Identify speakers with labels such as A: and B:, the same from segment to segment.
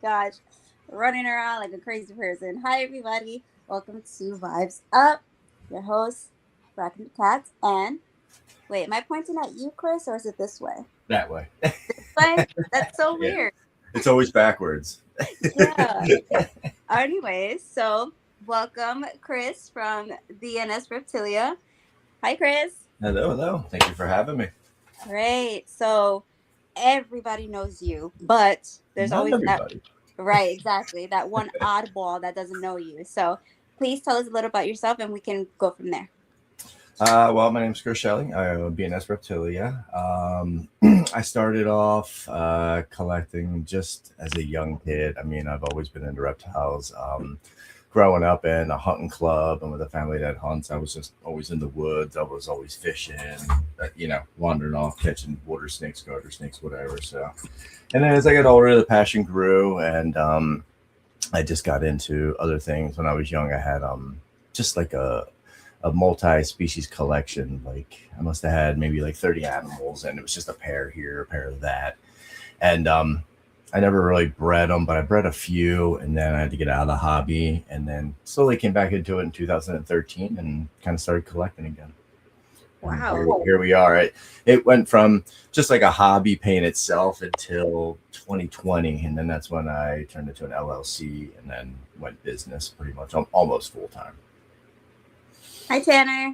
A: gosh, running around like a crazy person. Hi, everybody. Welcome to Vibes Up. Your host, Bracken the Cats. And wait, am I pointing at you, Chris, or is it this way?
B: That way.
A: This way? That's so
B: Yeah.
A: weird.
B: It's always backwards.
A: Yeah. Anyways, so welcome, Chris from B&SReptilia. Hi, Chris.
B: Hello, hello. Thank you for having me.
A: Great. So everybody knows you, but there's
B: Not
A: always that.
B: everybody.
A: Right, exactly. That one oddball that doesn't know you. So please tell us a little about yourself and we can go from there.
B: Well, my name's Chris Shelley. I own B&SReptilia. I started off collecting just as a young kid. I mean, I've always been into reptiles. Growing up in a hunting club and with a family that hunts, I was just always in the woods. I was always fishing, wandering off, catching water snakes, garter snakes, whatever. So, and then as I got older, the passion grew, and I just got into other things. When I was young, I had just like a multi-species collection. Like I must have had maybe like 30 animals, and it was just a pair here, a pair of that. And I never really bred them, but I bred a few, and then I had to get out of the hobby, and then slowly came back into it in 2013 and kind of started collecting again. And
A: Wow.
B: here we are. It went from just like a hobby paying itself until 2020, and then that's when I turned into an LLC and then went business pretty much almost full time.
A: Hi, Tanner.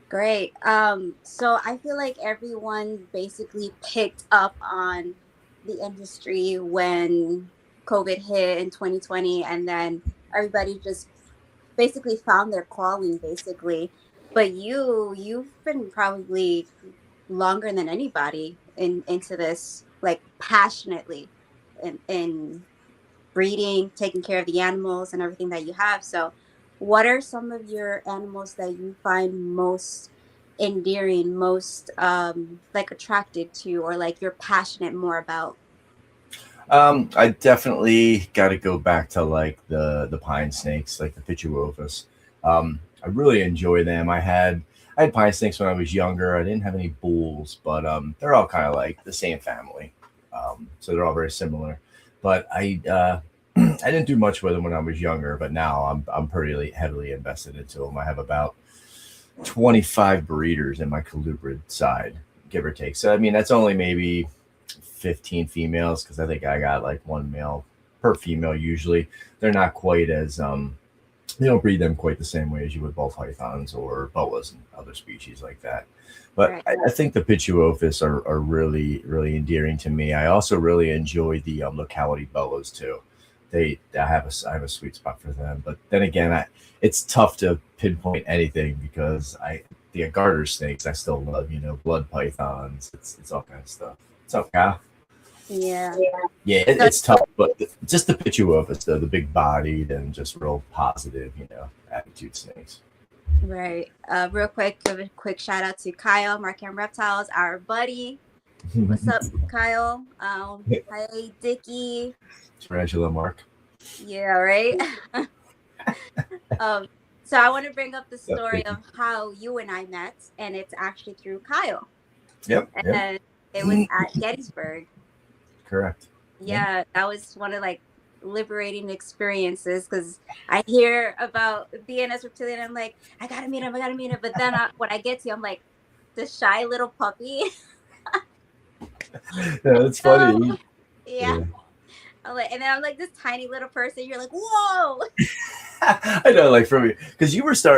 A: Great. So I feel like everyone basically picked up on the industry when COVID hit in 2020, and then everybody just basically found their calling, basically. But you've been probably longer than anybody into this, like passionately, in breeding, taking care of the animals and everything that you have. So, what are some of your animals that you find most endearing, most like attracted to, or like you're passionate more about?
B: I definitely got to go back to like the pine snakes, like the Pituophis. I really enjoy them. I had pine snakes when I was younger. I didn't have any bulls, but they're all kind of like the same family, so they're all very similar. But I didn't do much with them when I was younger, but now I'm pretty heavily invested into them. I have about 25 breeders in my colubrid side, give or take. So I mean that's only maybe 15 females because I think I got like one male per female usually. They're not quite as they don't breed them quite the same way as you would ball pythons or boas and other species like that. But
A: Right.
B: I think the Pituophis are really, really endearing to me. I also really enjoy the locality boas too. I have a sweet spot for them. But then again, it's tough to pinpoint anything because the garter snakes I still love. Blood pythons. It's all kind of stuff. What's up, Kyle?
A: Yeah.
B: Yeah,
A: So,
B: it's tough, but just the picture of us, the big bodied and just real positive, attitude snakes.
A: right. Real quick, give a quick shout out to Kyle, Markham Reptiles, our buddy. What's up, Kyle? Hi, Dickie.
B: Tarantula Mark.
A: Yeah, right. um, so I want to bring up the
B: Yep,
A: story of how you and I met, and it's actually through Kyle,
B: yep, yep.
A: and it was at Gettysburg.
B: Correct. Yep.
A: Yeah, that was one of like liberating experiences because I hear about B&S Reptilian and I'm like, I gotta meet him. But then when I get to, I'm like, the shy little puppy.
B: Yeah, it's funny.
A: Yeah.
B: Yeah.
A: I'm like, and then I'm like this tiny little person. You're like, whoa.
B: I know, like for me, because you were just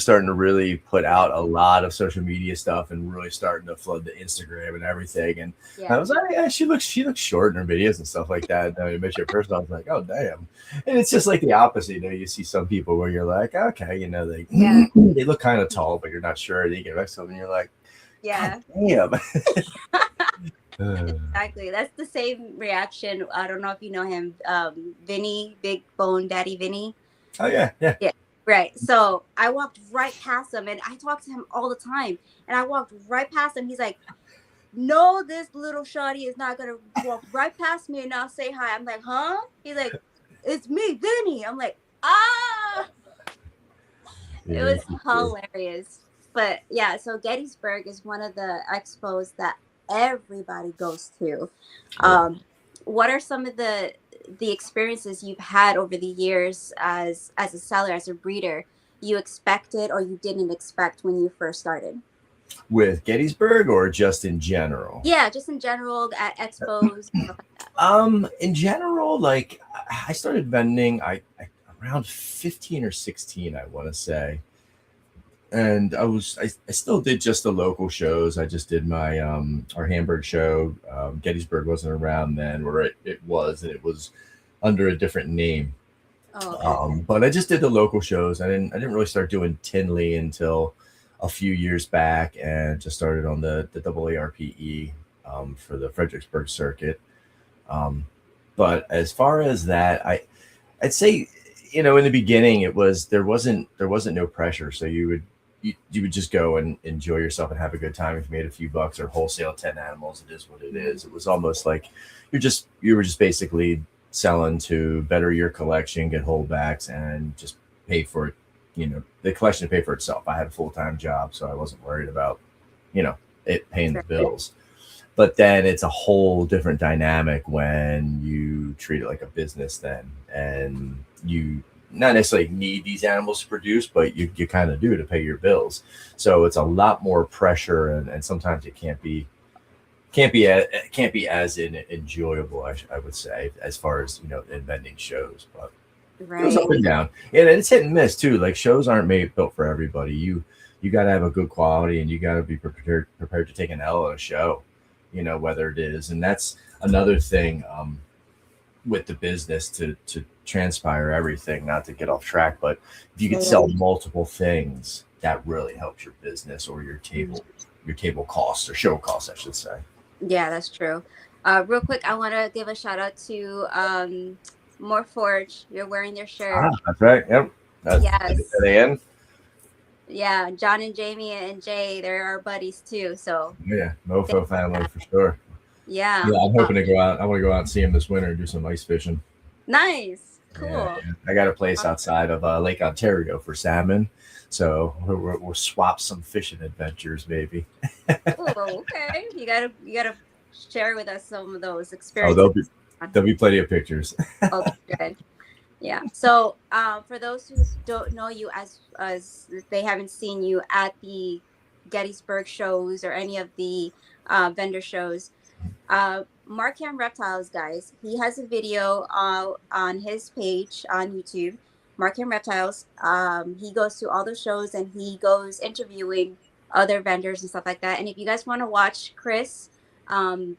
B: starting to really put out a lot of social media stuff and really starting to flood the Instagram and everything. And I
A: Yeah.
B: was like, yeah, she looks short in her videos and stuff like that. And then I met you in person, I was like, oh damn. And it's just like the opposite. You see some people where you're like, okay, they
A: Yeah.
B: they look kind of tall, but you're not sure. And you get next to them and you're like,
A: Yeah.
B: damn.
A: Exactly. That's the same reaction. I don't know if you know him, Vinny, Big Bone Daddy Vinny.
B: Oh yeah, yeah.
A: Yeah, right. So I walked right past him and I talk to him all the time. And I walked right past him. He's like, no, this little shawty is not gonna walk right past me and not say hi. I'm like, huh? He's like, it's me, Vinny. I'm like, ah. It
B: Yeah,
A: was hilarious. But yeah, so Gettysburg is one of the expos that everybody goes to.
B: yeah.
A: Um, what are some of the experiences you've had over the years as a seller, as a breeder, you expected or you didn't expect when you first started?
B: With Gettysburg or just in general?
A: Yeah, just in general at expos, stuff like that.
B: In general, like I started vending around 15 or 16, I want to say. And I still did just the local shows. I just did my our Hamburg show. Gettysburg wasn't around then, or it was, and it was under a different name.
A: Oh, okay.
B: But I just did the local shows. I didn't really start doing Tinley until a few years back, and just started on the AARPE for the Fredericksburg circuit. Um, but as far as that, I'd say, in the beginning there wasn't no pressure, so you would just go and enjoy yourself and have a good time. If you made a few bucks or wholesale 10 animals, it is what it is. It was almost like you were just basically selling to better your collection, get holdbacks, and just pay for it. The collection to pay for itself. I had a full-time job, so I wasn't worried about it paying the bills. But then it's a whole different dynamic when you treat it like a business then, and you not necessarily need these animals to produce, but you kind of do to pay your bills. So it's a lot more pressure, and sometimes it can't be as enjoyable, I would say, as far as in vending shows. But it goes
A: Right.
B: up and down, and it's hit and miss too. Like, shows aren't made built for everybody. You got to have a good quality, and you got to be prepared to take an L at a show, whether it is. And that's another thing, with the business, to transpire everything, not to get off track, but if you could
A: Yeah,
B: sell multiple things, that really helps your business, or your table costs, or show costs, I should say.
A: yeah, that's true. Real quick, I want to give a shout out to More Forge. You're wearing their shirt.
B: That's right. Yep. At
A: Yes.
B: the end.
A: Yeah, John and Jamie and Jay, they're our buddies too. So
B: Yeah,
A: thank
B: Mofo
A: you for
B: family
A: that.
B: for sure.
A: Yeah.
B: Yeah, I'm hoping to go out. I want to go out and see him this winter and do some ice fishing.
A: Nice.
B: Yeah,
A: Cool.
B: yeah. I got a place outside of Lake Ontario for salmon, so we'll swap some fishing adventures, maybe.
A: Oh, okay. You gotta share with us some of those
B: Oh,
A: experiences.
B: there'll be plenty of pictures.
A: Okay, good. Yeah. So, for those who don't know you, as they haven't seen you at the Gettysburg shows or any of the vendor shows, Markham Reptiles, guys, he has a video on his page on YouTube. Markham Reptiles. He goes to all the shows and he goes interviewing other vendors and stuff like that. And if you guys want to watch Chris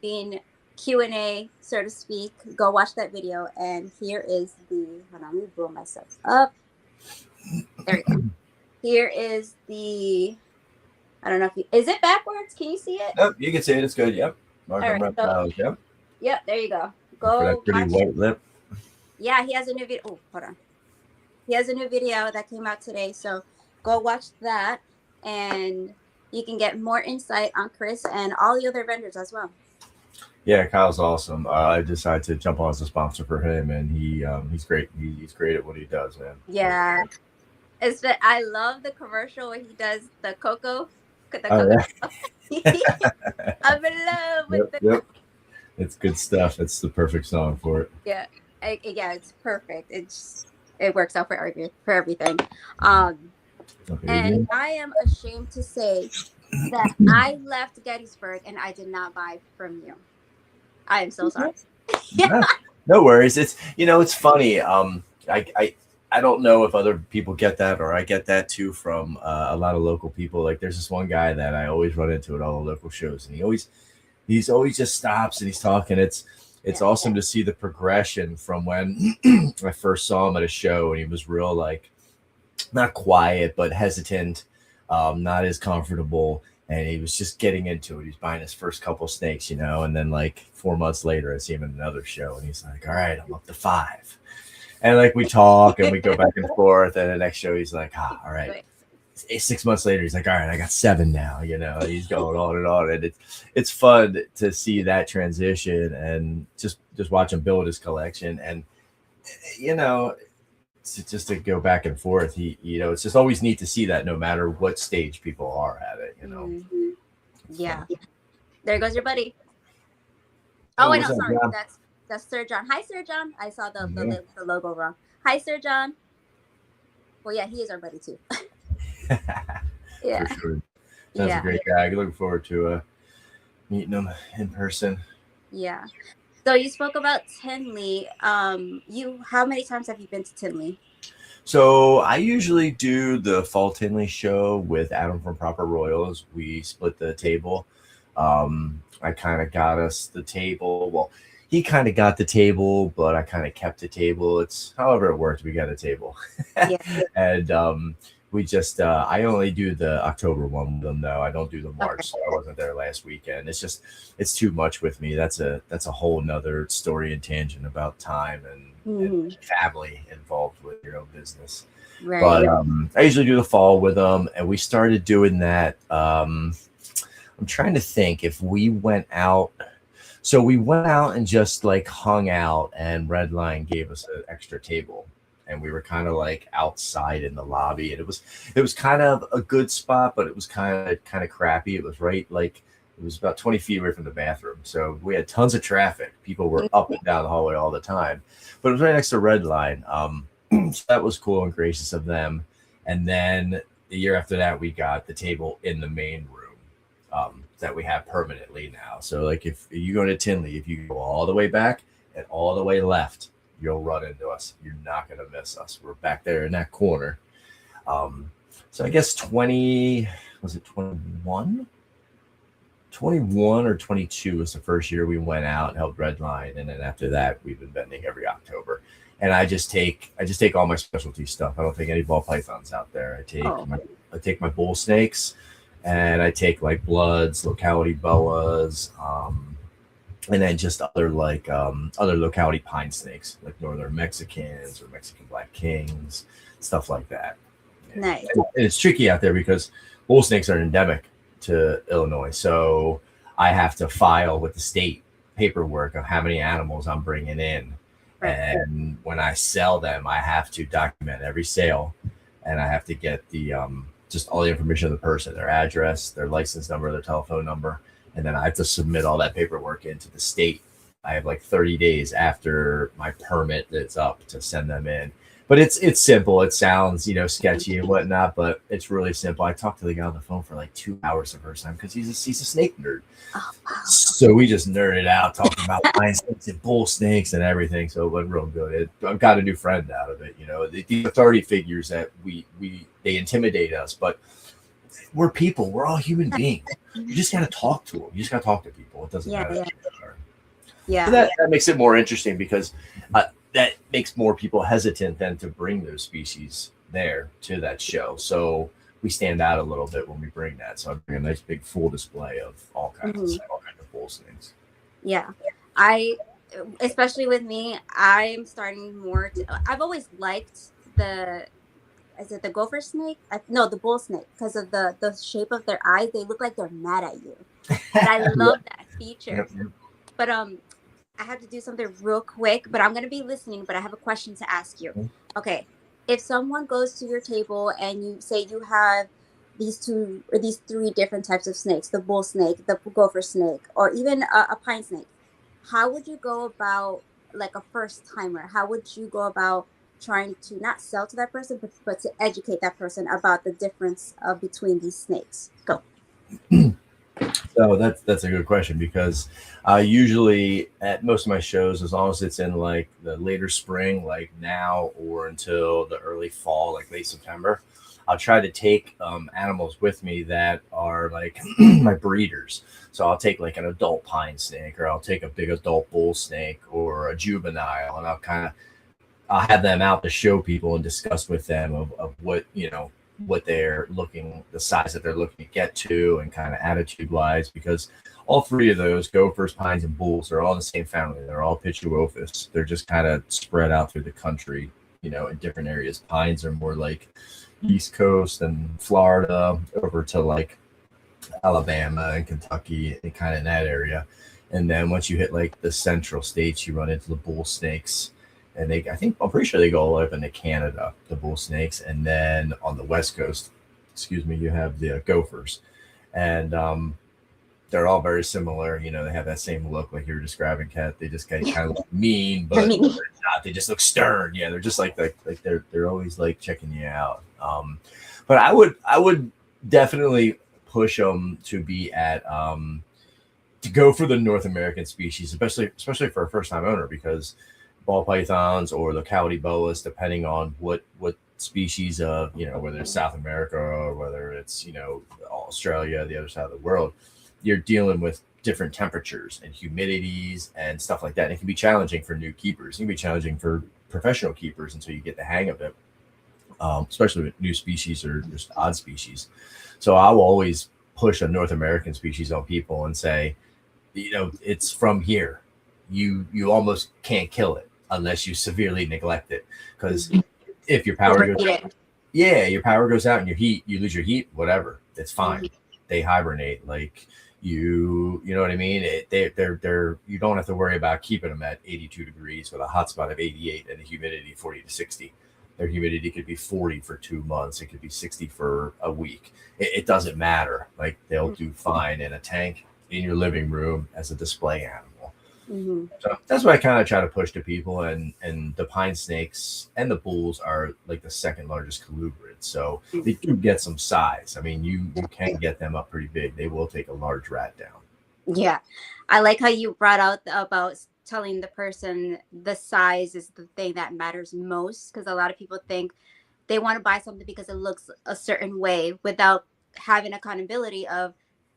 A: being Q&A, so to speak, go watch that video. And here is the, hold on, let me blow myself up. There we go. Here is the, I don't know if you, is it backwards? Can you see it?
B: Yep, you can see it. It's good. Yep.
A: All
B: Markham
A: right. So,
B: Reptiles. Yep.
A: yep, there you go.
B: For
A: Go
B: that pretty
A: watch.
B: white lip.
A: Yeah, he has a new video. Oh, hold on. He has a new video that came out today. So go watch that and you can get more insight on Chris and all the other vendors as well.
B: Yeah, Kyle's awesome. I decided to jump on as a sponsor for him, and he's great. He's great at what he does, man.
A: Yeah. It's that I love the commercial where he does the
B: Oh
A: cocoa.
B: yeah.
A: I'm in love with
B: Yep.
A: the
B: Yep. It's good stuff. It's the perfect song for it.
A: yeah. Yeah, it's perfect. It works out for everything. Um
B: Okay.
A: and I am ashamed to say that I left Gettysburg and I did not buy from you. I am so sorry. Yeah.
B: Yeah. No worries. It's funny. I don't know if other people get that, or I get that too from a lot of local people. Like, there's this one guy that I always run into at all the local shows, and he's always just stops and he's talking. It's
A: Yeah.
B: awesome to see the progression from when I first saw him at a show, and he was real, like, not quiet but hesitant, not as comfortable, and he was just getting into it. He's buying his first couple snakes, and then like 4 months later, I see him in another show, and he's like, "All right, I'm up to 5." And like, we talk and we go back and forth, and the next show he's like, all right.
A: Wait.
B: 6 months later, he's like, "All right, I got 7 now." He's going on and on, and it's fun to see that transition, and just watch him build his collection. And you know just to go back and forth, it's just always neat to see that, no matter what stage people are at it.
A: Mhm.
B: It's
A: Yeah.
B: fun.
A: There goes your buddy. Oh
B: Oh,
A: wait,
B: what's
A: no,
B: up,
A: sorry.
B: John?
A: That's That's Sir John. Hi, Sir John. I saw
B: Yeah.
A: the logo wrong. Hi, Sir John. Well, yeah, he is our buddy too.
B: For
A: Yeah,
B: sure. Sounds a
A: yeah,
B: great guy. Looking forward to meeting him in person.
A: yeah. So you spoke about Tinley. You how many times have you been to Tinley?
B: So I usually do the Fall Tinley show with Adam from Proper Royals. We split the table. I kind of got us the table. Well, he kind of got the table, but I kind of kept the table. It's however it worked. We got a table,
A: Yeah.
B: and we just I only do the October one with them though. I don't do the
A: Okay.
B: March. So I wasn't there last weekend. It's just it's too much with me. That's a whole nother story and tangent about time and
A: Hmm.
B: family involved with your own business. But
A: Right.
B: I usually do the fall with them, and we started doing that. I'm trying to think if we went out. So we went out and just like hung out, and Redline gave us an extra table, and we were kind of like outside in the lobby, and it was kind of a good spot, but it was kind of crappy. It was right like it was about 20 feet away from the bathroom, so we had tons of traffic. People were up and down the hallway all the time, but it was right next to Redline. So that was cool and gracious of them. And then the year after that, we got the table in the main room that we have permanently now. So, like, if you go to Tinley, if you go all the way back and all the way left, you'll run into us. You're not going to miss us. We're back there in that corner. Um, so, I guess 20, was it 21? 21 or 22 was the first year we went out and helped Redline, and then after that we've been vending every October. And I just take all my specialty stuff. I don't take any ball pythons out there.
A: Oh,
B: I take my bull snakes, and I take like bloods, locality boas, and then just other locality pine snakes like northern Mexicans or Mexican black kings, stuff like that. Yeah.
A: nice.
B: And it's tricky out there because bull snakes are endemic to Illinois. So I have to file with the state paperwork of how many animals I'm bringing in.
A: Right.
B: And when I sell them, I have to document every sale, and I have to get the just all the information of the person, their address, their license number, their telephone number, and then I have to submit all that paperwork into the state. I have like 30 days after my permit that's up to send them in. But it's simple. It sounds sketchy and whatnot, but it's really simple. I talked to the guy on the phone for like 2 hours the first time because he's a snake nerd.
A: Oh, wow.
B: So we just nerded out talking about pine snakes and bull snakes and everything. So it went real good. I've got a new friend out of it. The authority figures that they intimidate us, but we're people. We're all human beings. You just got to talk to them. You just got to talk to people. It doesn't
A: Yeah,
B: matter.
A: yeah,
B: So
A: yeah,
B: that makes it more interesting because that makes more people hesitant then to bring those species there to that show. So we stand out a little bit when we bring that. So I bring a nice big full display of
A: Mhm.
B: all kinds of bull snakes.
A: Yeah. I, especially with me, I'm starting more to. I've always liked the. Is it the gopher snake? No, the bull snake, because of the shape of their eyes. They look like they're mad at you, and I
B: Yeah.
A: love that feature.
B: Yep, yep.
A: But I have to do something real quick, but I'm gonna be listening. But I have a question to ask you. Okay, if someone goes to your table and you say you have these two or these three different types of snakes, the bull snake, the gopher snake, or even a pine snake, how would you go about, like, a first timer? How would you go about trying to not sell to that person, but to educate that person about the difference between these snakes? Go.
B: So that's a good question because usually at most of my shows, as long as it's in like the later spring, like now, or until the early fall, like late September, I'll try to take animals with me that are like my breeders. So I'll take like an adult pine snake, or I'll take a big adult bull snake, or a juvenile, and I'll have them out to show people and discuss with them of what they're looking, the size that they're looking to get to, and kind of attitude wise, because all three of those gophers, pines, and bulls are all in the same family. They're all Pituophis. They're just kind of spread out through the country, in different areas. Pines are more like East Coast and Florida over to like Alabama and Kentucky and kind of in that area. And then once you hit like the central states, you run into the bull snakes. And I'm pretty sure they go all the way up into Canada, the bull snakes. And then on the West Coast, excuse me, you have the gophers. And they're all very similar. You know, they have that same look like you were describing, Kat. They just kind of look mean,
A: I
B: but
A: mean,
B: they're not. They just look stern. Yeah, they're just like they're always like checking you out. But I would definitely push them to be at to go for the North American species, especially for a first time owner, because ball pythons or the cowdy boas, depending on what species of, you know, whether it's South America or whether it's, you know, Australia, the other side of the world, you're dealing with different temperatures and humidities and stuff like that. And it can be challenging for new keepers. It can be challenging for professional keepers until you get the hang of it, especially with new species or just odd species. So I will always push a North American species on people and say, you know, it's from here. You almost can't kill it unless you severely neglect it, because if your power goes,
A: overheat it.
B: yeah, your power goes out and your heat, you lose your heat, whatever, it's fine.
A: Mhm.
B: They hibernate. Like, you know what I mean? They're you don't have to worry about keeping them at 82 degrees with a hot spot of 88 and the humidity 40 to 60. Their humidity could be 40 for 2 months. It could be 60 for a week. It doesn't matter. Like, they'll do fine in a tank in your living room as a display animal.
A: Mhm.
B: So that's what I kind of try to push to people. And the pine snakes and the bulls are like the second largest colubrids, so they do get some size. I mean, you can get them up pretty big. They will take a large rat down.
A: Yeah. I like how you brought out about telling the person the size is the thing that matters most, because a lot of people think they want to buy something because it looks a certain way without having accountability of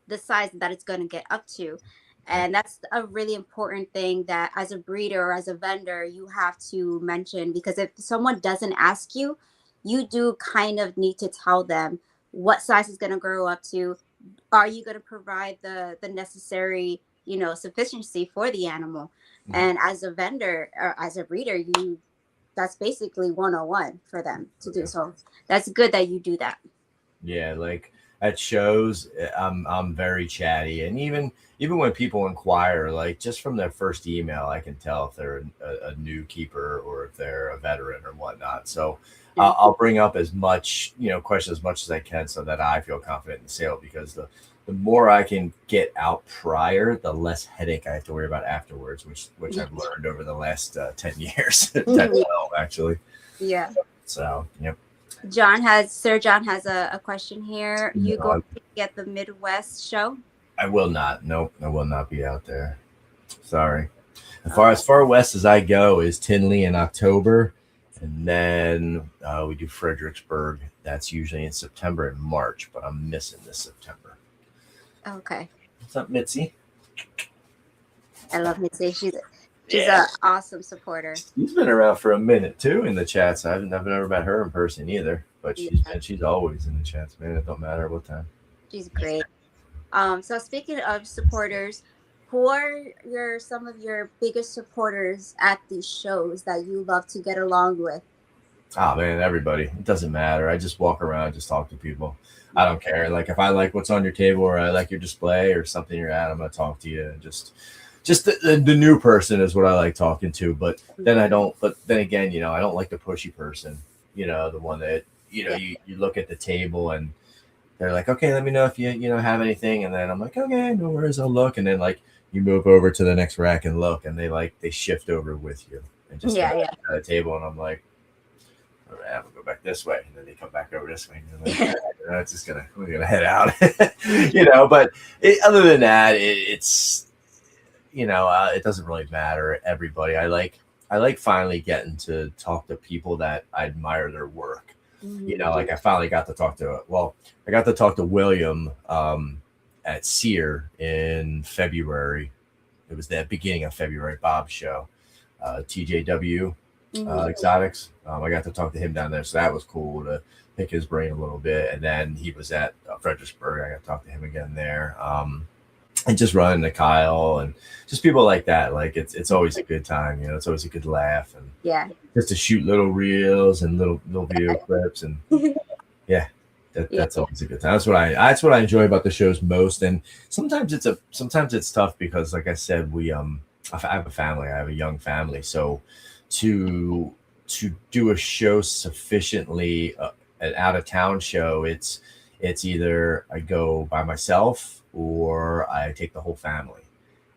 A: the size that it's going to get up to.
B: Yeah.
A: And that's a really important thing that as a breeder or as a vendor you have to mention, because if someone doesn't ask you, you do kind of need to tell them what size is going to grow up to. Are you going to provide the necessary, sufficiency for the animal?
B: Mhm.
A: And as a vendor or as a breeder, you that's basically 101 for them to
B: Oh,
A: do.
B: yeah.
A: So that's good that you do that.
B: Yeah, like at shows, I'm very chatty, and even when people inquire, like just from their first email, I can tell if they're a new keeper or if they're a veteran or whatnot. So
A: Yeah.
B: I'll bring up as much, questions as much as I can, so that I feel confident in the sale, because the more I can get out prior, the less headache I have to worry about afterwards, which I've learned over the last 10 years, 10,
A: Yeah.
B: 12 actually.
A: Yeah.
B: So yep.
A: Sir John has a question here. You going
B: No,
A: to get the Midwest show?
B: I will not. Nope, I will not be out there. Sorry.
A: Okay.
B: As far west as I go is Tinley in October, and then we do Fredericksburg. That's usually in September and March, but I'm missing this September.
A: Okay.
B: What's up, Mitzi?
A: I love Mitzi. She's
B: Yeah,
A: a awesome supporter.
B: she's been around for a minute too in the chats. I've never met her in person either, but
A: Yeah,
B: she's always in the chats, man. It don't matter what time.
A: she's great. So speaking of supporters, who are some of your biggest supporters at these shows that you love to get along with?
B: Oh man, everybody. It doesn't matter. I just walk around, just talk to people. I
A: Yeah.
B: don't care. Like, if I like what's on your table or I like your display or something you're at, I'm gonna talk to you. And just the new person is what I like talking to. But then I don't. But then again, I don't like the pushy person. The one that
A: Yeah.
B: you look at the table and they're like, okay, let me know if you have anything, and then I'm like, okay, no worries, I'll look, and then like you move over to the next rack and look, and they shift over with you and just
A: Yeah.
B: head
A: Yeah.
B: to the table, and I'm like, all right, I'm gonna go back this way, and then they come back over this way, and you're like, it's just we're gonna head out, But other than that, it's it doesn't really matter. Everybody, I like finally getting to talk to people that I admire their work.
A: Mhm.
B: Like I finally got to talk to, I got to talk to William at Sear in February. It was the beginning of February, Bob's show, TJW
A: Mhm.
B: Exotics. I got to talk to him down there, so that was cool to pick his brain a little bit. And then he was at Fredericksburg. I got to talk to him again there. And just running to Kyle and just people like that. Like, it's always a good time. It's always a good laugh, and
A: Yeah.
B: just to shoot little reels and little video clips, and yeah,
A: Yeah.
B: that's always a good time. That's what I enjoy about the shows most. And sometimes it's tough because, like I said, I have a family. I have a young family, so to do a show sufficiently, an out of town show, it's either I go by myself or I take the whole family.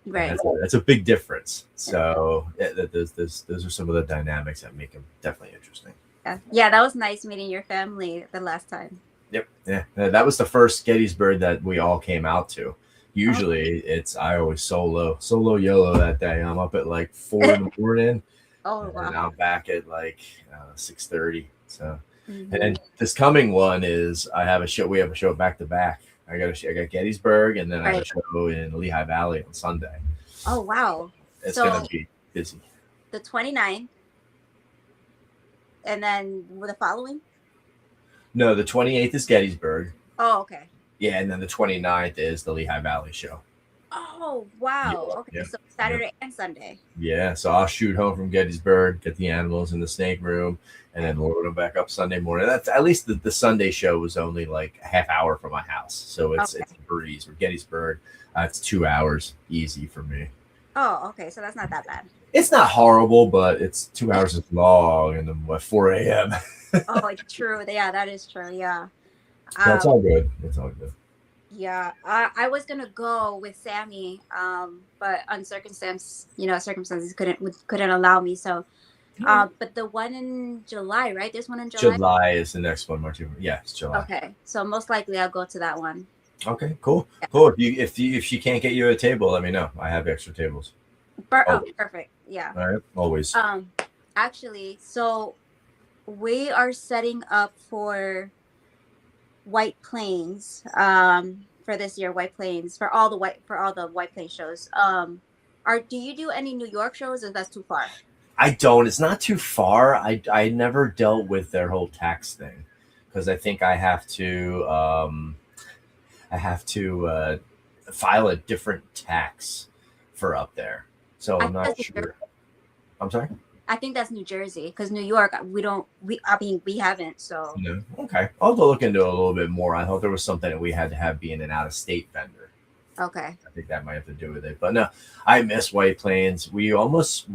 B: And
A: Right.
B: that's a big difference. So those are some of the dynamics that make them definitely interesting.
A: Yeah. Yeah, that was nice meeting your family the last time.
B: Yep. Yeah. That was the first Gettysburg that we all came out to.
A: Oh,
B: Usually it's I always solo YOLO that day. I'm up at like 4 in the morning,
A: oh
B: and then
A: wow.
B: I'm back at like 6:30. So, and
A: Hmm.
B: then this coming one is I have a show. We have a show back to back. I got Gettysburg, and then I have a
A: Right.
B: show in Lehigh Valley on Sunday.
A: Oh wow.
B: It's gonna
A: So
B: be busy.
A: the 29th and then with the following?
B: No, the 28th is Gettysburg.
A: Oh, okay.
B: Yeah, and then the 29th is the Lehigh Valley show.
A: Oh
B: Yeah,
A: wow. Okay.
B: yeah,
A: So
B: yeah.
A: Saturday and Sunday.
B: Yeah, so I'll shoot home from Gettysburg, get the animals in the snake room, and then load them back up Sunday morning. That's at least the Sunday show was only like a half hour from my house, so it's
A: Okay.
B: a breeze. For Gettysburg, it's 2 hours easy for me.
A: Oh, okay. So that's not that bad.
B: It's not horrible, but it's 2 hours is long, and then what 4 a.m.
A: Oh, it's true. Yeah, that is true. Yeah.
B: That's
A: Um,
B: all good. That's all good.
A: yeah. I was gonna go with Sammy, but circumstances couldn't allow me. So, but the one in July, right? There's one in July.
B: July is the next one, Martin. Yeah, it's July.
A: Okay. So most likely I'll go to that one.
B: Okay, cool,
A: Yeah.
B: cool. If she can't get you a table, let me know. I have extra tables.
A: Oh,
B: Always.
A: perfect. Yeah.
B: All right, always.
A: Um, actually, so we are setting up for White Plains for this year. White Plains for all the White Plains shows. Are do you do any New York shows, or that's too far?
B: I don't. It's not too far. I never dealt with their whole tax thing because I think I have to file a different tax for up there. So
A: I
B: I'm
A: think
B: not
A: that's New Jersey.
B: sure. I'm sorry.
A: I think that's New Jersey because New York we don't we I mean we haven't so
B: No. Okay. I'll have to look into it a little bit more. I thought there was something that we had to have being an out of state vendor.
A: okay.
B: I think that might have to do with it. But no, I miss White Plains. We almost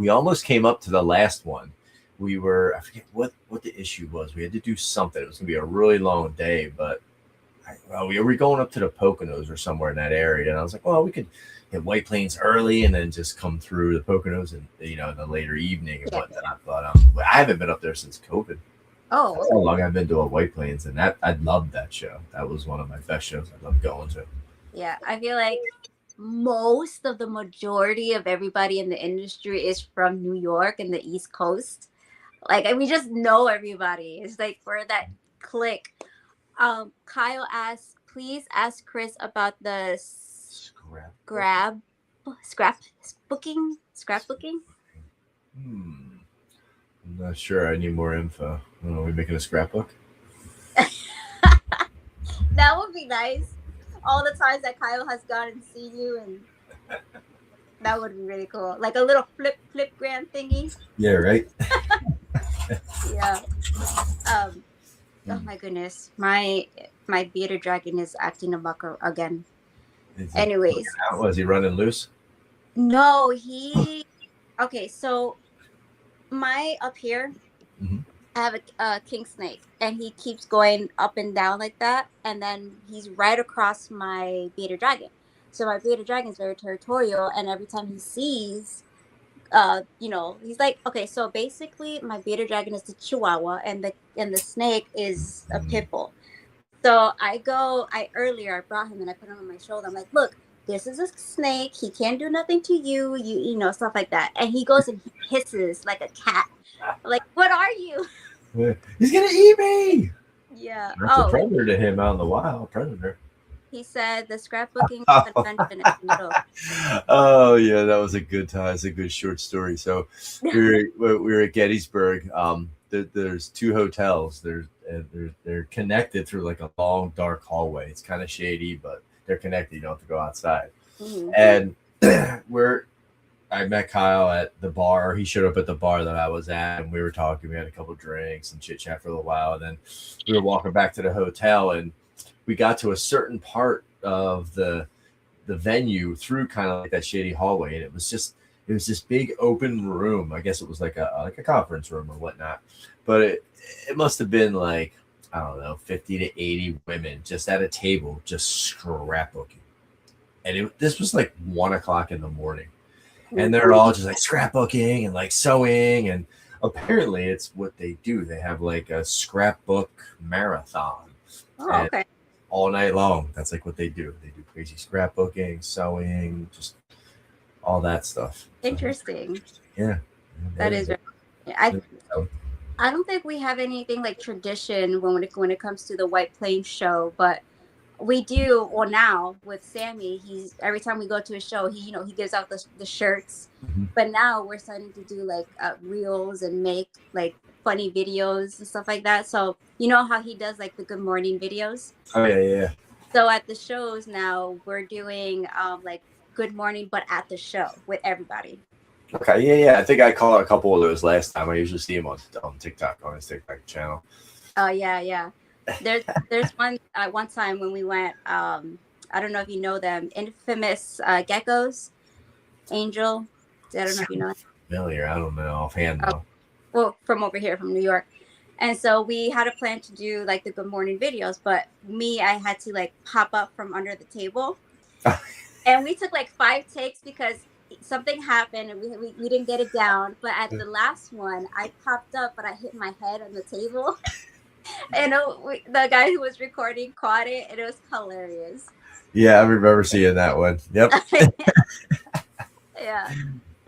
B: came up to the last one. We were I forget what the issue was. We had to do something. It was gonna be a really long day, but well, we were going up to the Poconos or somewhere in that area, and I was like, well, we could hit White Plains early and then just come through the Poconos and the later evening and
A: Yeah.
B: whatnot. But I haven't been up there since COVID.
A: Oh,
B: That's how long I've been to a White Plains, and that I loved that show. That was one of my best shows. I loved going to.
A: yeah. I feel like most of the majority of everybody in the industry is from New York and the East Coast. Like, and we just know everybody. It's like for that click. Kyle asked, please ask Chris about the
B: Scrap.
A: grab scrapbooking.
B: Hmm. I'm not sure. I need more info. Are we making a scrapbook?
A: That would be nice. All the times that Kyle has gone and seen you, and that would be really cool. Like a little flip gram thingy.
B: Yeah. Right.
A: Yeah. Um. Oh my goodness, my bearded dragon is acting a buck again.
B: Is he,
A: Anyways,
B: was he running loose?
A: no, he. Okay, so my up here,
B: Mhm.
A: I have a king snake, and he keeps going up and down like that, and then he's right across my bearded dragon. So my bearded dragon is very territorial, and every time he sees, he's like, okay, so basically, my bearded dragon is the Chihuahua, and the snake is a
B: Mm.
A: pit bull. So I earlier I brought him and I put him on my shoulder. I'm like, look, this is a snake. He can't do nothing to you. Stuff like that. And he goes and he hisses like a cat. I'm like, what are you?
B: Yeah. He's gonna eat me.
A: Yeah.
B: That's a
A: Oh,
B: predator to him out in the wild. Predator.
A: he said the scrapbooking convention is middle.
B: Oh yeah, that was a good time. It's a good short story. So we were at Gettysburg. There's two hotels. They're connected through like a long dark hallway. It's kind of shady, but they're connected. You don't have to go outside.
A: Mhm.
B: And we're I met Kyle at the bar. He showed up at the bar that I was at, and we were talking. We had a couple drinks and chit chat for a little while. And then we were walking back to the hotel, and we got to a certain part of the venue through kind of like that shady hallway, and it was this big open room. I guess it was like a conference room or whatnot, but it must have been like I don't know 50 to 80 women just at a table just scrapbooking. and this was like 1 o'clock in the morning, and they're
A: Mhm.
B: all just like scrapbooking and like sewing, and apparently it's what they do. They have like a scrapbook marathon,
A: Oh,
B: and
A: okay.
B: all night long. That's like what they do. They do crazy scrapbooking, sewing, just all that stuff. So
A: Interesting.
B: yeah,
A: That is very. I
B: they-
A: I don't think we have anything like tradition when it comes to the White Plains show, but we do. Well, now with Sammy, he's every time we go to a show, he gives out the shirts.
B: Mhm.
A: But now we're starting to do like reels and make like funny videos and stuff like that. So you know how he does like the good morning videos.
B: Oh yeah, yeah, yeah.
A: So at the shows now we're doing like good morning, but at the show with everybody.
B: Okay, yeah, yeah. I think I caught a couple of those last time. I usually see him on TikTok on his TikTok channel.
A: Oh yeah, yeah. There's one time when we went. I don't know if you know them, infamous geckos, Angel. I don't know if you know.
B: Familiar? I don't know offhand
A: Oh,
B: though.
A: well, from over here, from New York. And so we had a plan to do like the good morning videos, but I had to like pop up from under the table, and we took like 5 takes because something happened and we didn't get it down. But at the last one, I popped up, but I hit my head on the table. And the guy who was recording caught it, and it was hilarious.
B: Yeah, I remember seeing that one. Yep.
A: Yeah.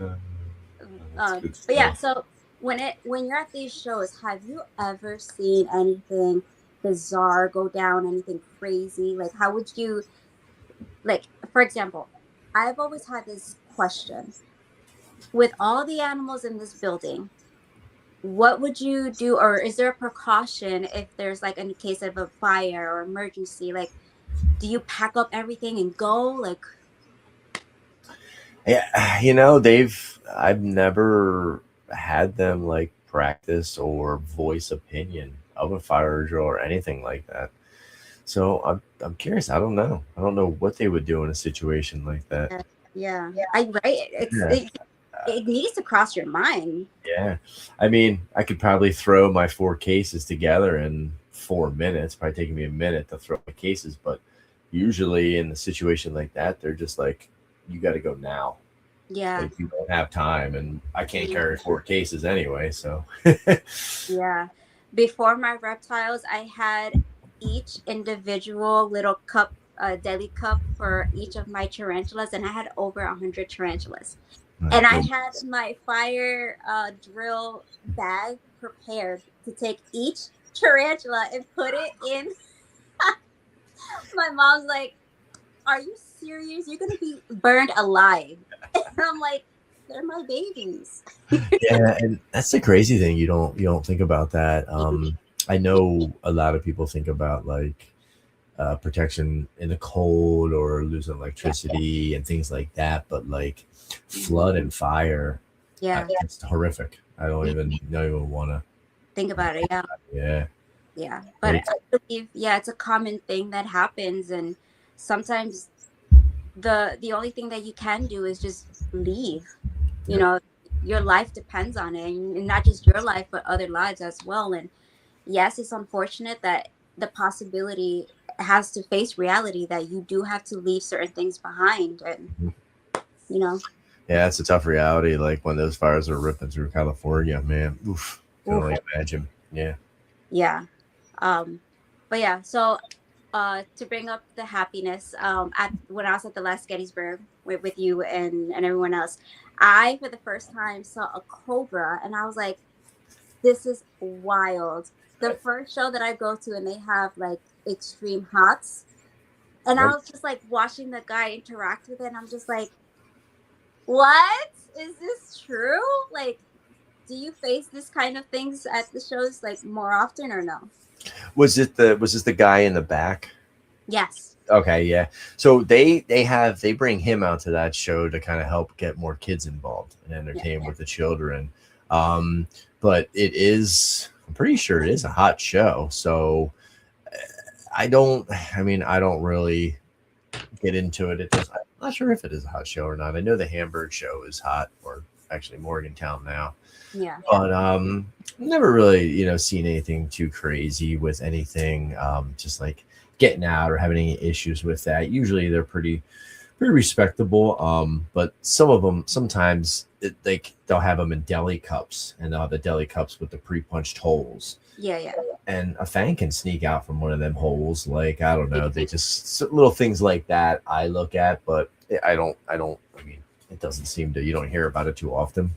B: Uh, that's good
A: But yeah,
B: stuff.
A: so when you're at these shows, have you ever seen anything bizarre go down, anything crazy? Like how would you like for example, I've always had this question. With all the animals in this building, what would you do, or is there a precaution if there's like in case of a fire or emergency? Like, do you pack up everything and go? Like,
B: Yeah, I've never had them like practice or voice opinion of a fire drill or anything like that. So I'm curious. I don't know what they would do in a situation like that.
A: yeah, yeah. I right.
B: Yeah.
A: It needs to cross your mind.
B: Yeah. I mean, I could probably throw my 4 cases together in 4 minutes. Probably taking me a minute to throw my cases, but usually in a situation like that, they're just like, you got to go now.
A: Yeah,
B: Like you don't have time, and I can't
A: yeah,
B: carry 4 cases anyway. So
A: yeah. Before my reptiles, I had each individual little cup, deli cup for each of my tarantulas, and I had over 100 tarantulas.
B: my
A: And I had
B: goodness.
A: my fire drill bag prepared to take each tarantula and put it in. My mom's like, "Are you serious? You're gonna be burned alive." And I'm like, "They're my babies."
B: Yeah, and that's the crazy thing. You don't think about that. I know a lot of people think about like protection in the cold or losing
A: Yeah.
B: electricity and things like that, but like
A: Mhm.
B: flood and fire,
A: Yeah.
B: it's horrific. I
A: Yeah.
B: don't even want to.
A: Think about it. Yeah.
B: Yeah,
A: Yeah. But
B: like
A: I believe, yeah, it's a common thing that happens, and sometimes the only thing that you can do is just leave. You
B: yep.
A: know, your life depends on it, and not just your life, but other lives as well. And yes, it's unfortunate that the possibility has to face reality that you do have to leave certain things behind, and you know,
B: Yeah, it's a tough reality. Like when those fires are ripping through California, man. Oof, can
A: oof,
B: only imagine. Yeah.
A: yeah. Um, but yeah, so to bring up the happiness, at when I was at the last Gettysburg with you and everyone else, I for the first time saw a cobra, and I was like, this is wild. The first show that I go to, and they have like extreme hots, and I
B: Yep.
A: was just like watching the guy interact with it, and I'm just like, what is this true? Like, do you face this kind of things at the shows like more often or no?
B: Was this the guy in the back?
A: Yes.
B: Okay, yeah. So they bring him out to that show to kind of help get more kids involved and
A: Yeah.
B: entertain with the children. Um, but I'm pretty sure it is a hot show. So I don't really get into it. I'm not sure if it is a hot show or not. I know the Hamburg show is hot, or actually Morgantown now.
A: Yeah.
B: But never really, seen anything too crazy with anything. Just like getting out or having any issues with that. Usually they're pretty pretty respectable. But some of them sometimes they'll have them in deli cups, and they'll have the deli cups with the pre-punched holes.
A: Yeah, yeah.
B: And a fang can sneak out from one of them holes. Like, I don't know, they just little things like that I look at, but I don't. I mean, it doesn't seem to. You don't hear about it too often.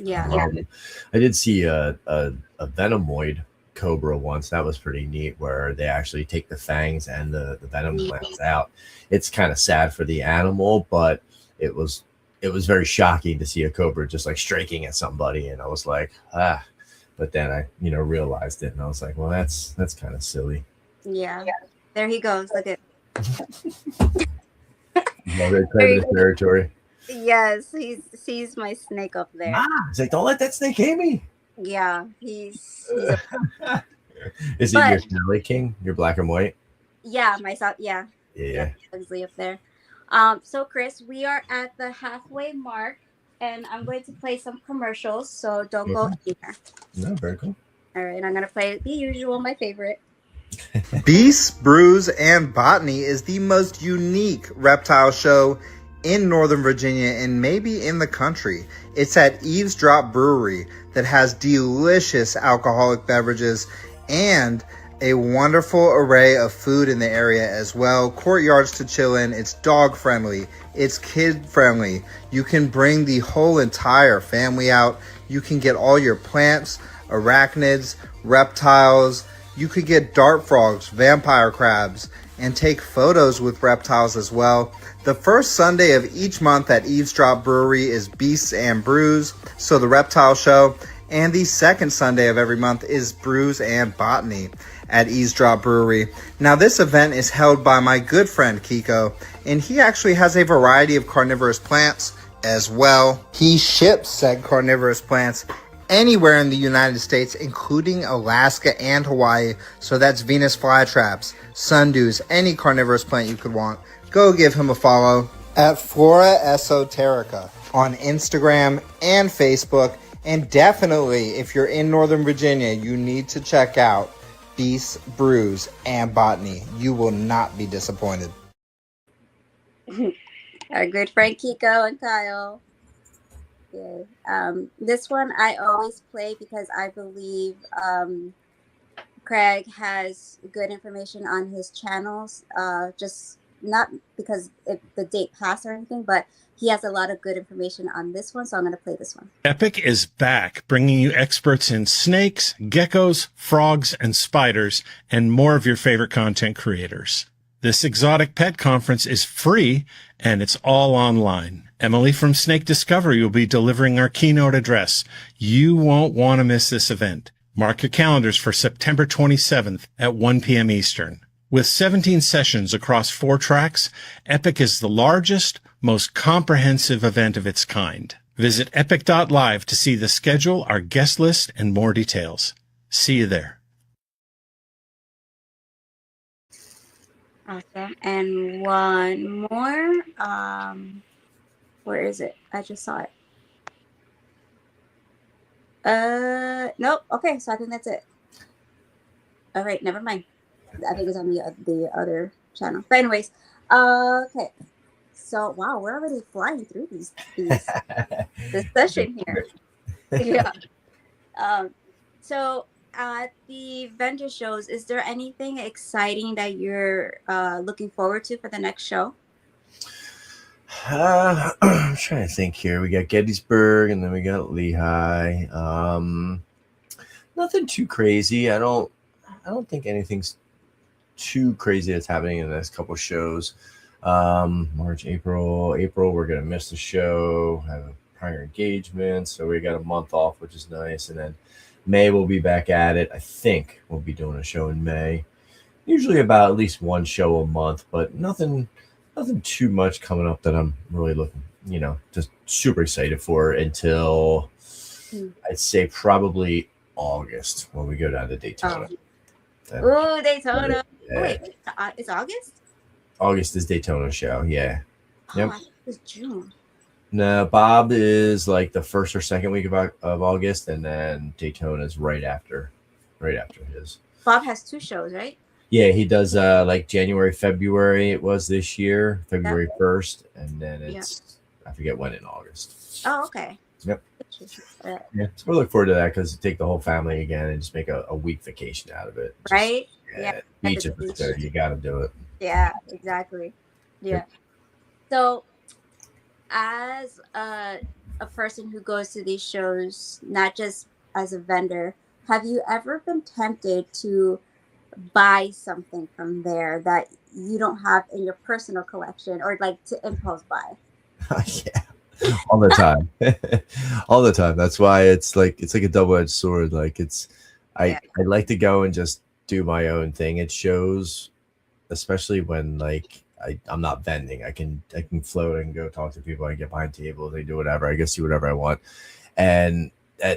A: Yeah.
B: I did see a venomoid cobra once. That was pretty neat, where they actually take the fangs and the venom glands out. It's kind of sad for the animal, but it was it was very shocking to see a cobra just like striking at somebody, and I was like, ah. But then I, realized it, and I was like, well, that's kind of silly.
A: Yeah. There he goes. Look at.
B: Yeah, they
A: There
B: claim
A: he
B: the territory.
A: Yes, he sees my snake up there.
B: Ah, it's like, don't let that snake hit me.
A: Yeah, he's a,
B: Is it your
A: but
B: Sally King? Your black and white?
A: yeah, myself. Yeah, yeah,
B: Yeah.
A: Pugsley up there. So Chris, we are at the halfway mark, and I'm going to play some commercials. So don't go
B: Okay.
A: anywhere.
B: No, very cool.
A: All right, I'm gonna play the usual, my favorite.
C: Beasts, Brews, and Botany is the most unique reptile show in Northern Virginia and maybe in the country. It's at Eavesdrop Brewery that has delicious alcoholic beverages and a wonderful array of food in the area as well. Courtyards to chill in. It's dog friendly. It's kid friendly. You can bring the whole entire family out. You can get all your plants, arachnids, reptiles. You could get dart frogs, vampire crabs, and take photos with reptiles as well. The first Sunday of each month at Eavesdrop Brewery is Beasts and Brews, so the reptile show. And the second Sunday of every month is Brews and Botany at Eavesdrop Brewery. Now, this event is held by my good friend Kiko, and he actually has a variety of carnivorous plants as well. He ships said carnivorous plants anywhere in the United States, including Alaska and Hawaii. So that's Venus flytraps, sundews, any carnivorous plant you could want. Go give him a follow at Flora Esoterica on Instagram and Facebook. And definitely, if you're in Northern Virginia, you need to check out Beasts, Brews, and Botany. You will not be disappointed.
A: Our good friend Kiko and Kyle. Yeah. This one I always play because I believe Craig has good information on his channels. Just not because the date passed or anything, but he has a lot of good information on this one, so I'm going to play this one.
D: Epic is back, bringing you experts in snakes, geckos, frogs, and spiders, and more of your favorite content creators. This exotic pet conference is free, and it's all online. Emily from Snake Discovery will be delivering our keynote address. You won't want to miss this event. Mark your calendars for September 27th at 1 p.m. Eastern. With 17 sessions across 4 tracks, Epic is the largest, most comprehensive event of its kind. Visit epic.live to see the schedule, our guest list, and more details. See you there.
A: Awesome. And one more. Where is it? I just saw it. Nope. Okay, so I think that's it. All right, never mind. I think it's on the other channel. But anyways, okay. So wow, we're already flying through this session here. Yeah. So at the vendor shows, is there anything exciting that you're looking forward to for the next show?
B: I'm trying to think here. We got Gettysburg, and then we got Lehigh. Nothing too crazy. I don't think anything's too crazy that's happening in the next couple of shows. March, April, we're gonna miss the show. Have a prior engagement, so we got a month off, which is nice. And then May we'll be back at it. I think we'll be doing a show in May. Usually about at least one show a month, but nothing too much coming up that I'm really looking, just super excited for until I'd say probably August when we go down to Daytona.
A: Oh, Daytona.
B: Yeah.
A: Oh, wait, it's August?
B: August is Daytona show, yeah. Yep.
A: Oh, I thought it was June.
B: No, Bob is like the first or second week of August, and then Daytona is right after his.
A: Bob has 2 shows, right?
B: Yeah, he does like January, February it was this year,
A: Yep.
B: February 1st, and then
A: Yeah.
B: it's I forget when in August.
A: Oh, okay.
B: Yep.
A: Uh,
B: Yeah. So we look forward to that because take the whole family again and just make a week vacation out of it. Just
A: right? Yeah.
B: yeah,
A: At the
B: beach if it's
A: beach.
B: there, you gotta do it.
A: Yeah, exactly.
B: Yep.
A: Yeah. So as a person who goes to these shows, not just as a vendor, have you ever been tempted to buy something from there that you don't have in your personal collection or like to impulse buy?
B: Yeah. All the time. All the time. That's why it's like a double-edged sword. Like it's
A: Yeah.
B: I like to go and just do my own thing. It shows, especially when like I'm not vending. I can float and go talk to people. I can get behind tables. I do whatever. I guess do whatever I want. And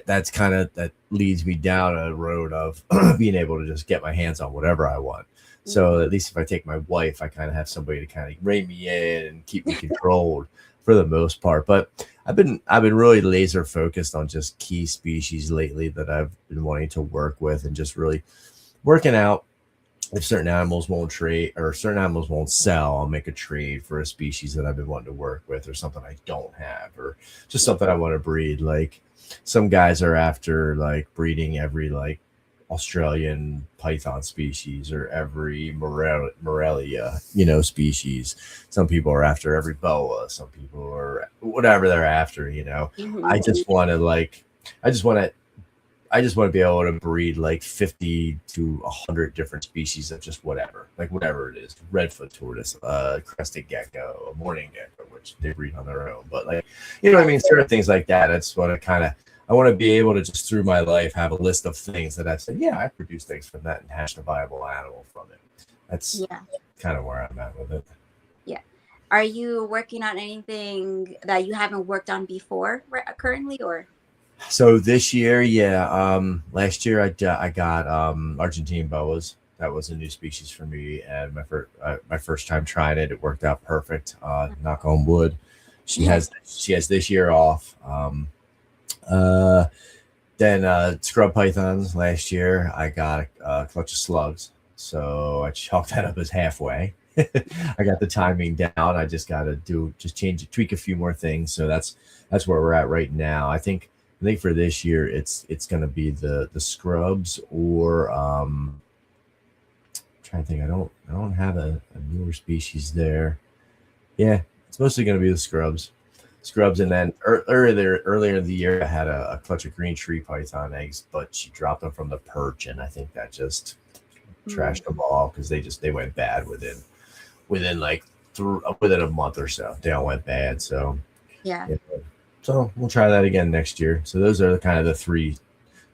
B: that's kind of that leads me down a road of being able to just get my hands on whatever I want. So at least if I take my wife, I kind of have somebody to kind of rein me in and keep me controlled for the most part. But I've been really laser focused on just key species lately that I've been wanting to work with and just really working out if certain animals won't trade or certain animals won't sell, I'll make a trade for a species that I've been wanting to work with or something I don't have or just something I want to breed. Like some guys are after like breeding every like Australian python species or every Morelia, species. Some people are after every boa. Some people are whatever they're after. I
A: Mhm.
B: just want to like, I just want to I just want to be able to breed like 50 to 100 different species of just whatever it is. Redfoot tortoise, crested gecko, a mourning gecko, which they breed on their own. But like, what I
A: Right.
B: mean? Certain things like that. That's what I want to be able to just through my life have a list of things that I've said, yeah, I produce things from that and hatched a viable animal from it. That's
A: Yeah.
B: kind of where I'm at with it.
A: Yeah. Are you working on anything that you haven't worked on before currently or?
B: So this year, yeah. Last year I got Argentine boas. That was a new species for me, and my first time trying it. It worked out perfect. Knock on wood. She has this year off. Uh, then scrub pythons last year. I got a clutch of slugs, so I chalked that up as halfway. I got the timing down. I just got to tweak a few more things. So that's where we're at right now. I think for this year it's going to be the scrubs or I'm trying to think. I don't have a newer species there. Yeah, it's mostly going to be the scrubs, and then earlier in the year I had a clutch of green tree python eggs, but she dropped them from the perch, and I think that just
A: Mm,
B: trashed them all because they went bad within like within a month or so. They all went bad. So
A: yeah.
B: yeah. So we'll try that again next year. So those are the kind of the three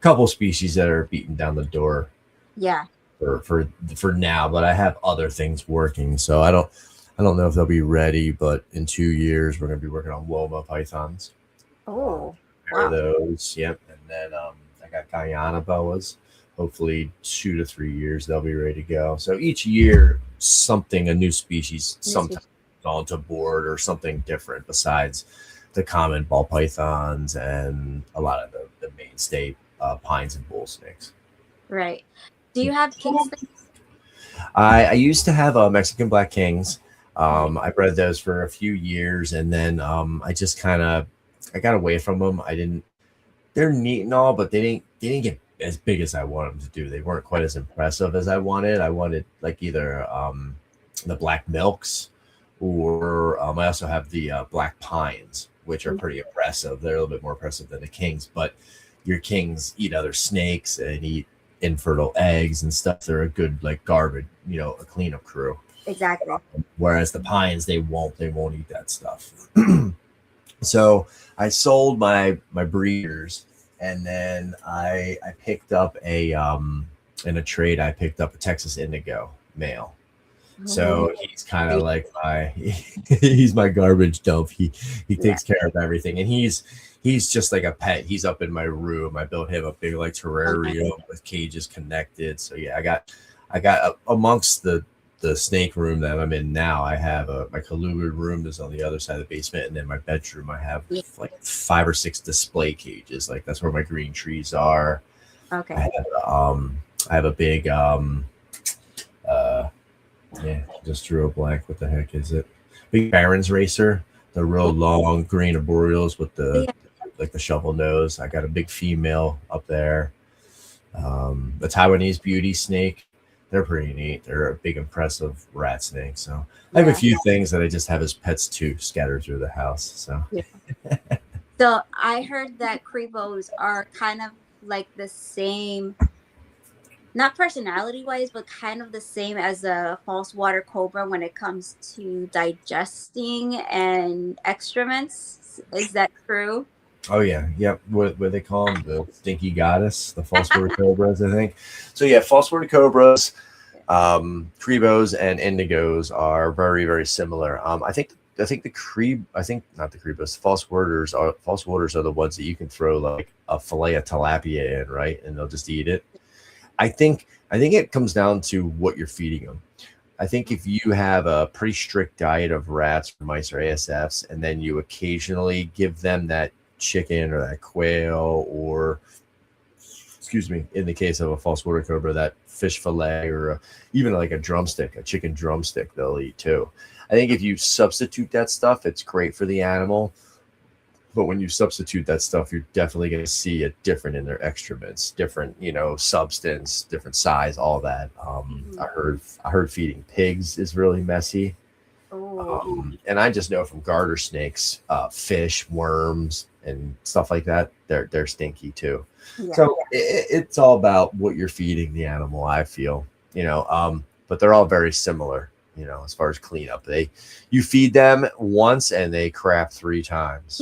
B: couple species that are beating down the door
A: Yeah.
B: for now. But I have other things working, so I don't know if they'll be ready. But in 2 years, we're going to be working on Woma pythons. Um,
A: Oh,
B: pair of
A: wow.
B: those, yep. And then I got Guyana boas. Hopefully, 2 to 3 years they'll be ready to go. So each year, a new species,
A: New
B: sometimes
A: species.
B: onto board or something different besides the common ball pythons and a lot of the mainstay pines and bull snakes.
A: Right. Do you have king snake?
B: I used to have Mexican Black Kings.
A: Mhm.
B: I bred those for a few years, and then I just kind of I got away from them. I didn't. They're neat and all, but they didn't get as big as I wanted them to do. They weren't quite as impressive as I wanted. I wanted like either the Black Milks or I also have the Black Pines, which are pretty impressive. They're a little bit more impressive than the Kings, but your Kings eat other snakes and eat infertile eggs and stuff. They're a good like garbage, a cleanup crew.
A: Exactly.
B: Whereas the Pines, they won't eat that stuff. So I sold my breeders, and then I picked up in a trade. I picked up a Texas Indigo male.
A: Oh,
B: So he's kind of like he's my garbage dump. He
A: yeah.
B: takes care of everything, and he's just like a pet. He's up in my room. I built him a big like
A: Oh, nice.
B: terrarium with cages connected. So yeah, I got amongst the snake room that I'm in now. I have my colubrid room is on the other side of the basement, and then my bedroom I have
A: Yeah.
B: like 5 or 6 display cages. Like that's where my green trees are. I
A: Okay.
B: have I have a big Yeah, just drew a blank. What the heck is it? Big Baron's Racer, the real long green arboreals with the
A: Yeah.
B: like the shovel nose. I got a big female up there. The Taiwanese beauty snake, they're pretty neat. They're a big, impressive rat snake. So I have a
A: Yeah.
B: few things that I just have as pets too, scattered through the house. So
A: Yeah. So I heard that Cribos are kind of like the same, not personality wise, but kind of the same as a false water cobra when it comes to digesting and excrements. Is that true?
B: oh yeah, yep. What they call them, the stinky goddess, the false water cobras, I think. So yeah, false water cobras, Crebos and Indigos are very very similar. I think the Creb, I think not the Crebos, false waters are the ones that you can throw like a fillet of tilapia in, right, and they'll just eat it. I think it comes down to what you're feeding them. I think if you have a pretty strict diet of rats or mice or ASFs, and then you occasionally give them that chicken or that quail, or excuse me, in the case of a false water cobra, that fish fillet or even like a drumstick, a chicken drumstick, they'll eat too. I think if you substitute that stuff, it's great for the animal. But when you substitute that stuff, you're definitely going to see it different in their excrements, different, substance, different size, all that. I heard feeding pigs is really messy.
A: Oh,
B: And I just know from garter snakes, fish, worms, and stuff like that, they're stinky too.
A: yeah.
B: So it's all about what you're feeding the animal, I feel, but they're all very similar, as far as cleanup. You feed them once and they crap three times.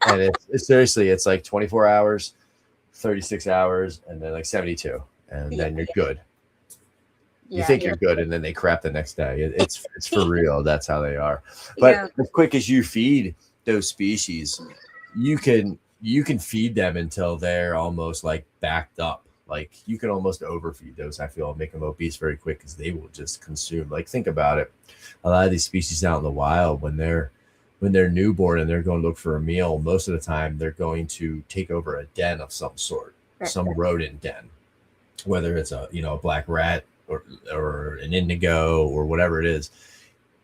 B: And it's seriously, it's like 24 hours, 36 hours, and then like 72, and
A: Yeah.
B: then you're good. You
A: Yeah.
B: think you're good, and then they crap the next day. It's for real. That's how they are. But
A: Yeah.
B: as quick as you feed those species, you can feed them until they're almost like backed up. Like you can almost overfeed those. I feel, and make them obese very quick because they will just consume. Like think about it. A lot of these species out in the wild, when they're newborn and they're going to look for a meal, most of the time they're going to take over a den of some sort,
A: Right.
B: some rodent den, whether it's a black rat or an indigo or whatever it is.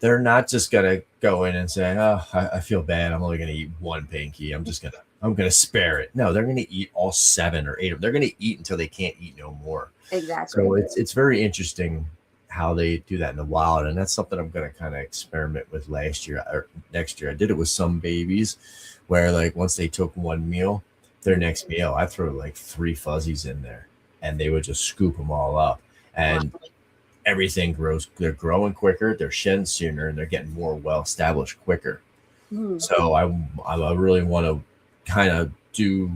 B: They're not just gonna go in and say, "Oh, I feel bad. I'm only gonna eat one pinky. I'm gonna spare it." No, they're gonna eat all seven or eight of them. They're gonna eat until they can't eat no more.
A: Exactly.
B: So it's very interesting how they do that in the wild, and that's something I'm going to kind of experiment with last year or next year. I did it with some babies, where like once they took one meal, their next meal I throw like three fuzzies in there, and they would just scoop them all up, and everything grows. They're growing quicker, they're shedding sooner, and they're getting more well established quicker.
A: Mhm.
B: So I really want to kind of do,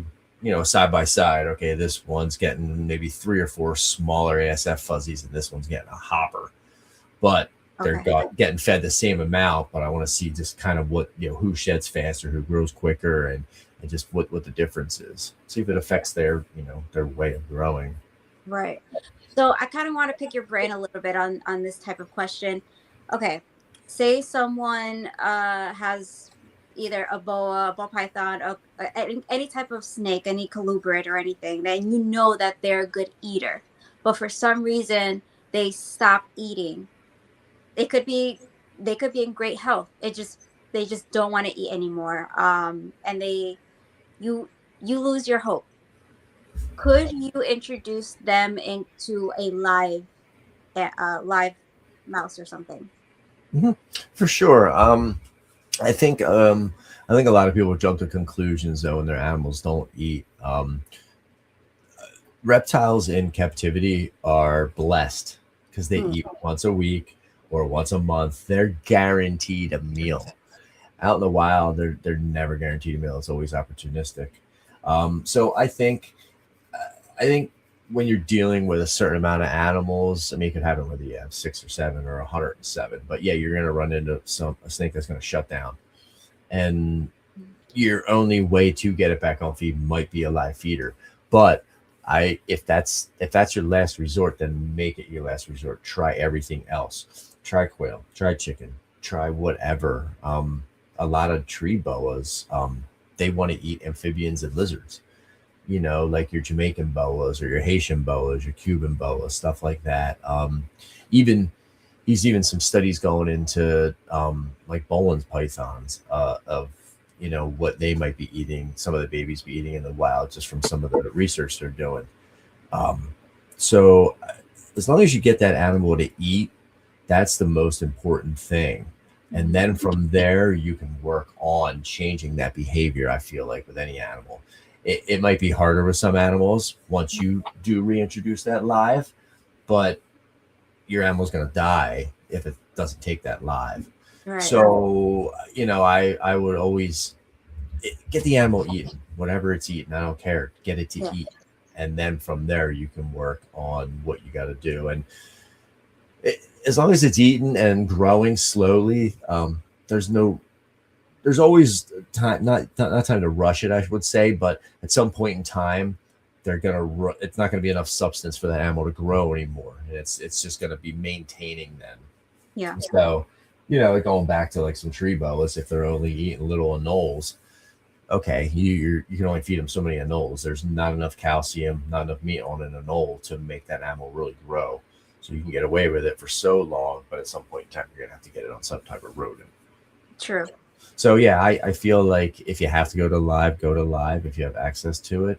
B: side by side. Okay, this one's getting maybe three or four smaller ASF fuzzies, and this one's getting a hopper, but they're
A: Okay.
B: getting fed the same amount. But I want to see just kind of what, who sheds faster, who grows quicker, and just what the difference is. See if it affects their way of growing.
A: Right. So I kind of want to pick your brain a little bit on this type of question. Okay, say someone has either a ball python, any type of snake, any colubrid or anything, then you know that they're a good eater, but for some reason they stop eating. It could be they could be in great health. They just don't want to eat anymore. And you you lose your hope. Could you introduce them into a live mouse or something?
B: Mhm. For sure. I think a lot of people jump to conclusions though when their animals don't eat. Reptiles in captivity are blessed because they
A: Hmm.
B: eat once a week or once a month. They're guaranteed a meal. Out in the wild, they're never guaranteed a meal. It's always opportunistic. So I think when you're dealing with a certain amount of animals, I mean, it could happen whether you have 6 or 7 or 107. But yeah, you're going to run into a snake that's going to shut down, and your only way to get it back on feed might be a live feeder. But if that's your last resort, then make it your last resort. Try everything else. Try quail. Try chicken. Try whatever. A lot of tree boas, they want to eat amphibians and lizards. Like your Jamaican boas or your Haitian boas, your Cuban boas, stuff like that. Even he's even some studies going into like Bolin's pythons of what they might be eating, some of the babies be eating in the wild, just from some of the research they're doing. Um, so as long as you get that animal to eat, that's the most important thing. And then from there, you can work on changing that behavior. I feel like with any animal, it might be harder with some animals once you do reintroduce that live, but your animal's going to die if it doesn't take that live.
A: Right.
B: So, I would always get the animal eating, whatever it's eating. I don't care. Get it to eat. And then from there, you can work on what you got to do. And as long as it's eating and growing slowly, there's always time, not time to rush it, I would say, but at some point in time, it's not going to be enough substance for the animal to grow anymore. And it's just going to be maintaining them.
A: Yeah.
B: So, like going back to like some tree boas, if they're only eating little anoles, okay, you can only feed them so many anoles. There's not enough calcium, not enough meat on an anole to make that animal really grow. So you can get away with it for so long, but at some point in time, you're going to have to get it on some type of rodent.
A: True.
B: So yeah, I feel like if you have to go to live if you have access to it.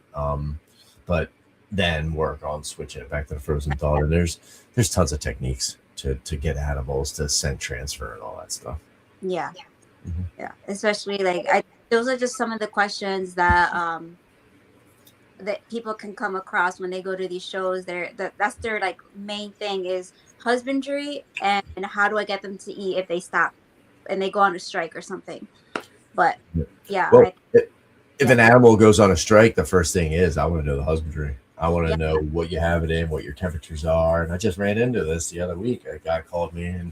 B: But then work on switching it back to the frozen thawed. And there's tons of techniques to get animals to scent transfer and all that stuff.
A: Yeah. Mm-hmm. Yeah. Especially like those are just some of the questions that that people can come across when they go to these shows. That's their like main thing is husbandry and how do I get them to eat if they stop and they go on a strike or something. But yeah.
B: Well, if an animal goes on a strike, the first thing is I want to know the husbandry. I want to know what you have it in, what your temperatures are. And I just ran into this the other week. A guy called me, and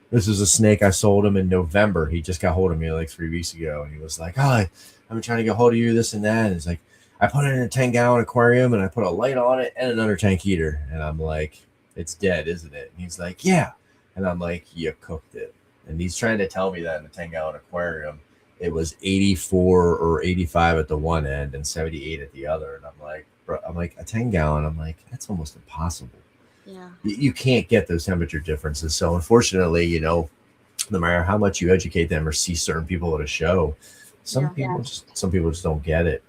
B: this is a snake I sold him in November. He just got hold of me like 3 weeks ago, and he was like, I've been trying to get hold of you, this and that. And it's like, I put it in a 10-gallon aquarium, and I put a light on it and an under tank heater. And I'm like, it's dead, isn't it? And he's like, yeah. And I'm like, you cooked it. And he's trying to tell me that in a 10-gallon aquarium, it was 84 or 85 at the one end and 78 at the other. And I'm like, bro, a 10-gallon. I'm like, that's almost impossible.
A: Yeah.
B: You can't get those temperature differences. So unfortunately, no matter how much you educate them or see certain people at a show, some people just don't get it.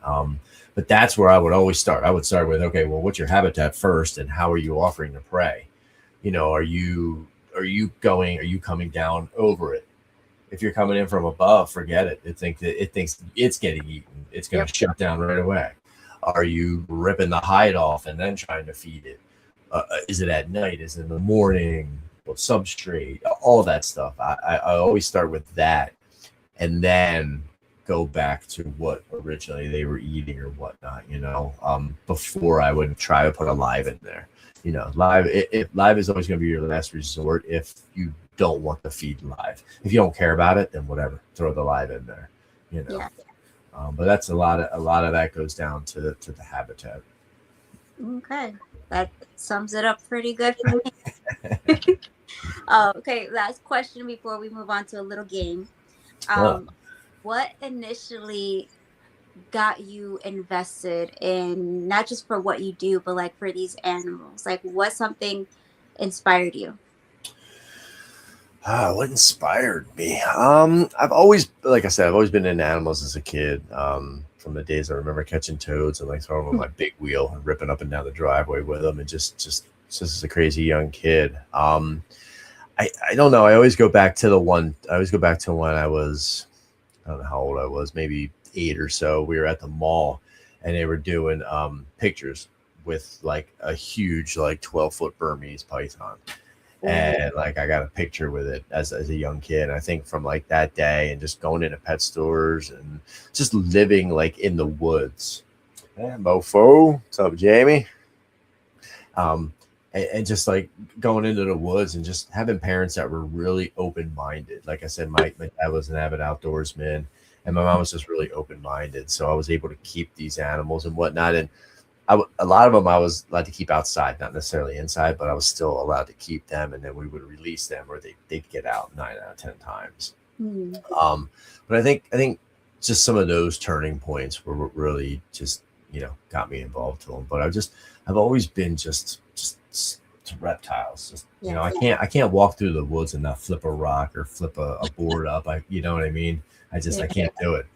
B: But that's where I would always start. I would start with, okay, well, what's your habitat first, and how are you offering the prey? Are you coming down over it? If you're coming in from above, forget it. It thinks it's getting eaten. It's going to shut down right away. Are you ripping the hide off and then trying to feed it? Is it at night? Is it in the morning? What substrate? All that stuff. I always start with that, and then go back to what originally they were eating or whatnot. Before I would try to put a live in there. Live is always going to be your last resort if you don't want to feed live. If you don't care about it, then whatever, throw the live in there. But that's a lot of that goes down to the habitat.
A: Okay, that sums it up pretty good for me. Okay, last question before we move on to a little game. What initially got you invested in, not just for what you do, but like for these animals? Like, what something inspired you?
B: What inspired me? I've always, like I said, I've always been into animals as a kid. From the days I remember catching toads and like throwing them on my big wheel and ripping up and down the driveway with them, and just as a crazy young kid. I don't know. I always go back to when I was, I don't know how old I was, maybe 8 or so. We were at the mall, and they were doing pictures with like a huge, like 12-foot Burmese python. And like I got a picture with it as a young kid. I think from like that day and just going into pet stores and just living like in the woods. Yeah, mofo. What's up, Jamie? And just like going into the woods and just having parents that were really open-minded. Like I said, my dad was an avid outdoorsman, and my mom was just really open-minded. So I was able to keep these animals and whatnot. And a lot of them I was allowed to keep outside, not necessarily inside, but I was still allowed to keep them. And then we would release them, or they'd get out 9 out of 10 times. But I think just some of those turning points were what really just, got me involved to them. But I've always been just to reptiles. Just,
A: Yes.
B: I can't walk through the woods and not flip a rock or flip a board up. You know what I mean? I can't do it.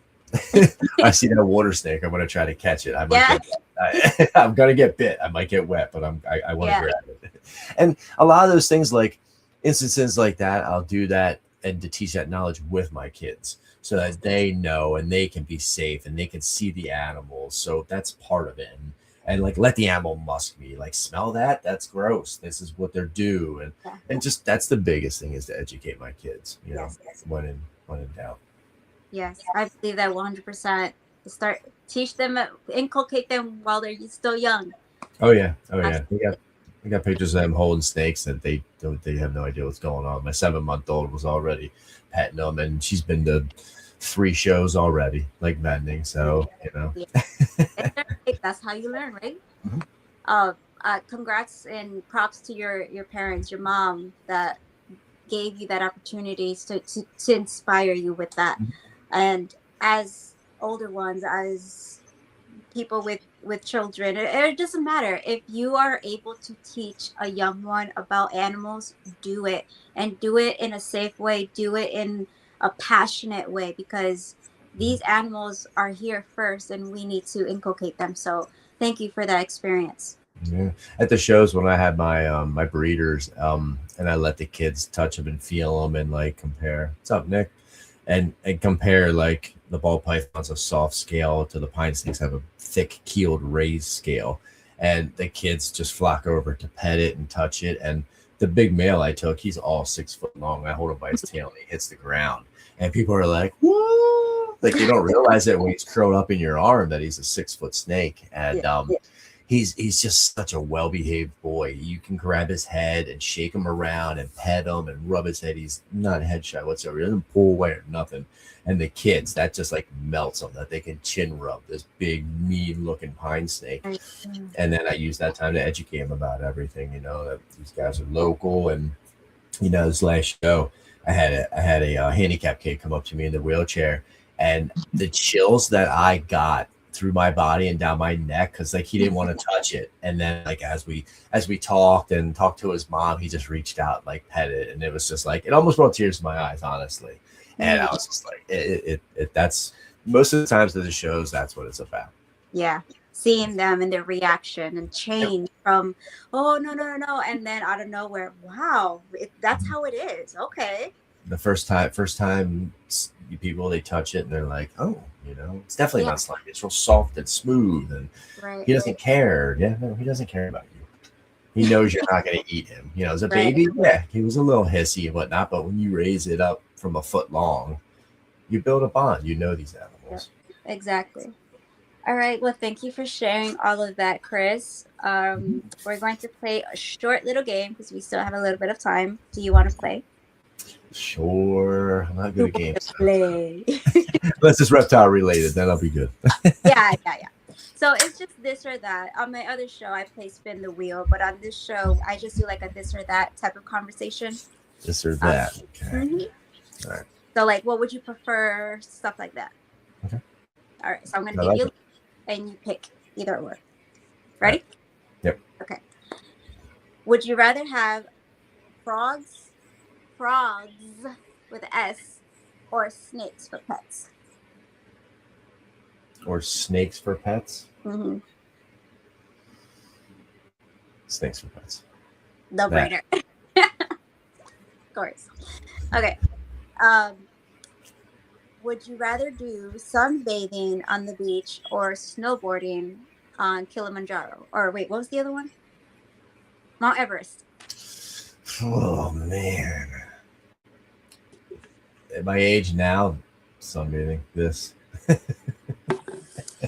B: I see that water snake. I'm gonna try to catch it. I'm gonna get bit. I might get wet, but I want to grab it. And a lot of those things, like instances like that, I'll do that and to teach that knowledge with my kids so that they know and they can be safe and they can see the animals. So that's part of it. And like let the animal musk me, like smell that, that's gross, this is what they're due. And just that's the biggest thing, is to educate my kids, when in doubt.
A: Yes, I believe that 100%. Teach them, inculcate them while they're still young.
B: Oh yeah. We got pictures of them holding snakes that they have no idea what's going on. My 7-month-old was already petting them, and she's been to 3 shows already, like vending. So
A: That's how you learn, right?
B: Mhm.
A: Congrats and props to your parents, your mom, that gave you that opportunity to inspire you with that. And as older ones, as people with children, it doesn't matter. If you are able to teach a young one about animals, do it, and do it in a safe way, do it in a passionate way, because these animals are here first and we need to inculcate them. So thank you for that experience.
B: Yeah. At the shows when I had my breeders, and I let the kids touch them and feel them and like compare. What's up, Nick? And compare, like the ball python's a soft scale to the pine snakes have a thick keeled raised scale, and the kids just flock over to pet it and touch it. And the big male I took, he's all 6 foot long. I hold him by his tail and he hits the ground, and people are like, "Whoa!" Like you don't realize it when he's curled up in your arm that he's a 6-foot snake. And he's just such a well-behaved boy. You can grab his head and shake him around and pet him and rub his head. He's not head shy whatsoever. He doesn't pull away or nothing. And the kids, that just like melts them, that they can chin rub this big, mean-looking pine snake. And then I use that time to educate him about everything. That these guys are local. And this last show, I had a handicapped kid come up to me in the wheelchair, and the chills that I got through my body and down my neck, because like he didn't want to touch it. And then like as we talked to his mom, he just reached out and like pet it, and it was just like, it almost brought tears to my eyes, honestly. And I was just like, that's most of the times at the shows, that's what it's about.
A: Yeah, seeing them and their reaction and change from, oh no, and then out of nowhere, wow, that's how it is. Okay.
B: The first time people, they touch it and they're like, oh, it's definitely not slimy. It's real soft and smooth, and he doesn't care. Yeah, no, he doesn't care about you. He knows you're not going to eat him. As a baby, yeah, he was a little hissy and whatnot, but when you raise it up from a foot long, you build a bond. These animals.
A: Yeah, exactly. All right. Well, thank you for sharing all of that, Chris. We're going to play a short little game because we still have a little bit of time. Do you want to play?
B: Sure. I'm not good at games.
A: Play.
B: Unless it's reptile related, then I'll be good.
A: Yeah. So it's just this or that. On my other show, I play spin the wheel, but on this show, I just do like a this or that type of conversation.
B: This or that. Okay.
A: All right. So like, what would you prefer? Stuff like that.
B: Okay.
A: All right. So I'm going to give you, and you pick either or. Ready?
B: Yep.
A: Okay. Would you rather have frogs with an S, or snakes for pets?
B: Or snakes for pets?
A: Mm-hmm.
B: Snakes for pets.
A: No brainer. Of course. Okay. Would you rather do sunbathing on the beach or snowboarding on Kilimanjaro? Or wait, what was the other one? Mount Everest.
B: Oh man. At my age now, sunbathing. This.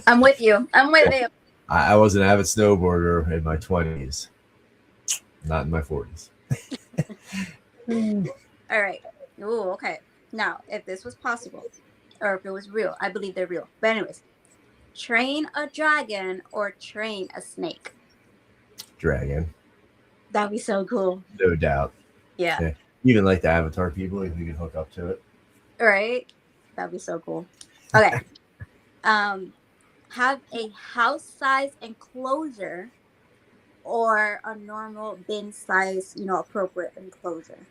A: I'm with you.
B: I was an avid snowboarder in my 20s, not in my 40s.
A: All right. Ooh, okay. Now, if this was possible, or if it was real, I believe they're real. But anyways, train a dragon or train a snake?
B: Dragon.
A: That'd be so cool.
B: No doubt.
A: Yeah.
B: Even like the Avatar people, if you can hook up to it.
A: Right? That'd be so cool. Okay. Have a house-size enclosure or a normal bin size, appropriate enclosure?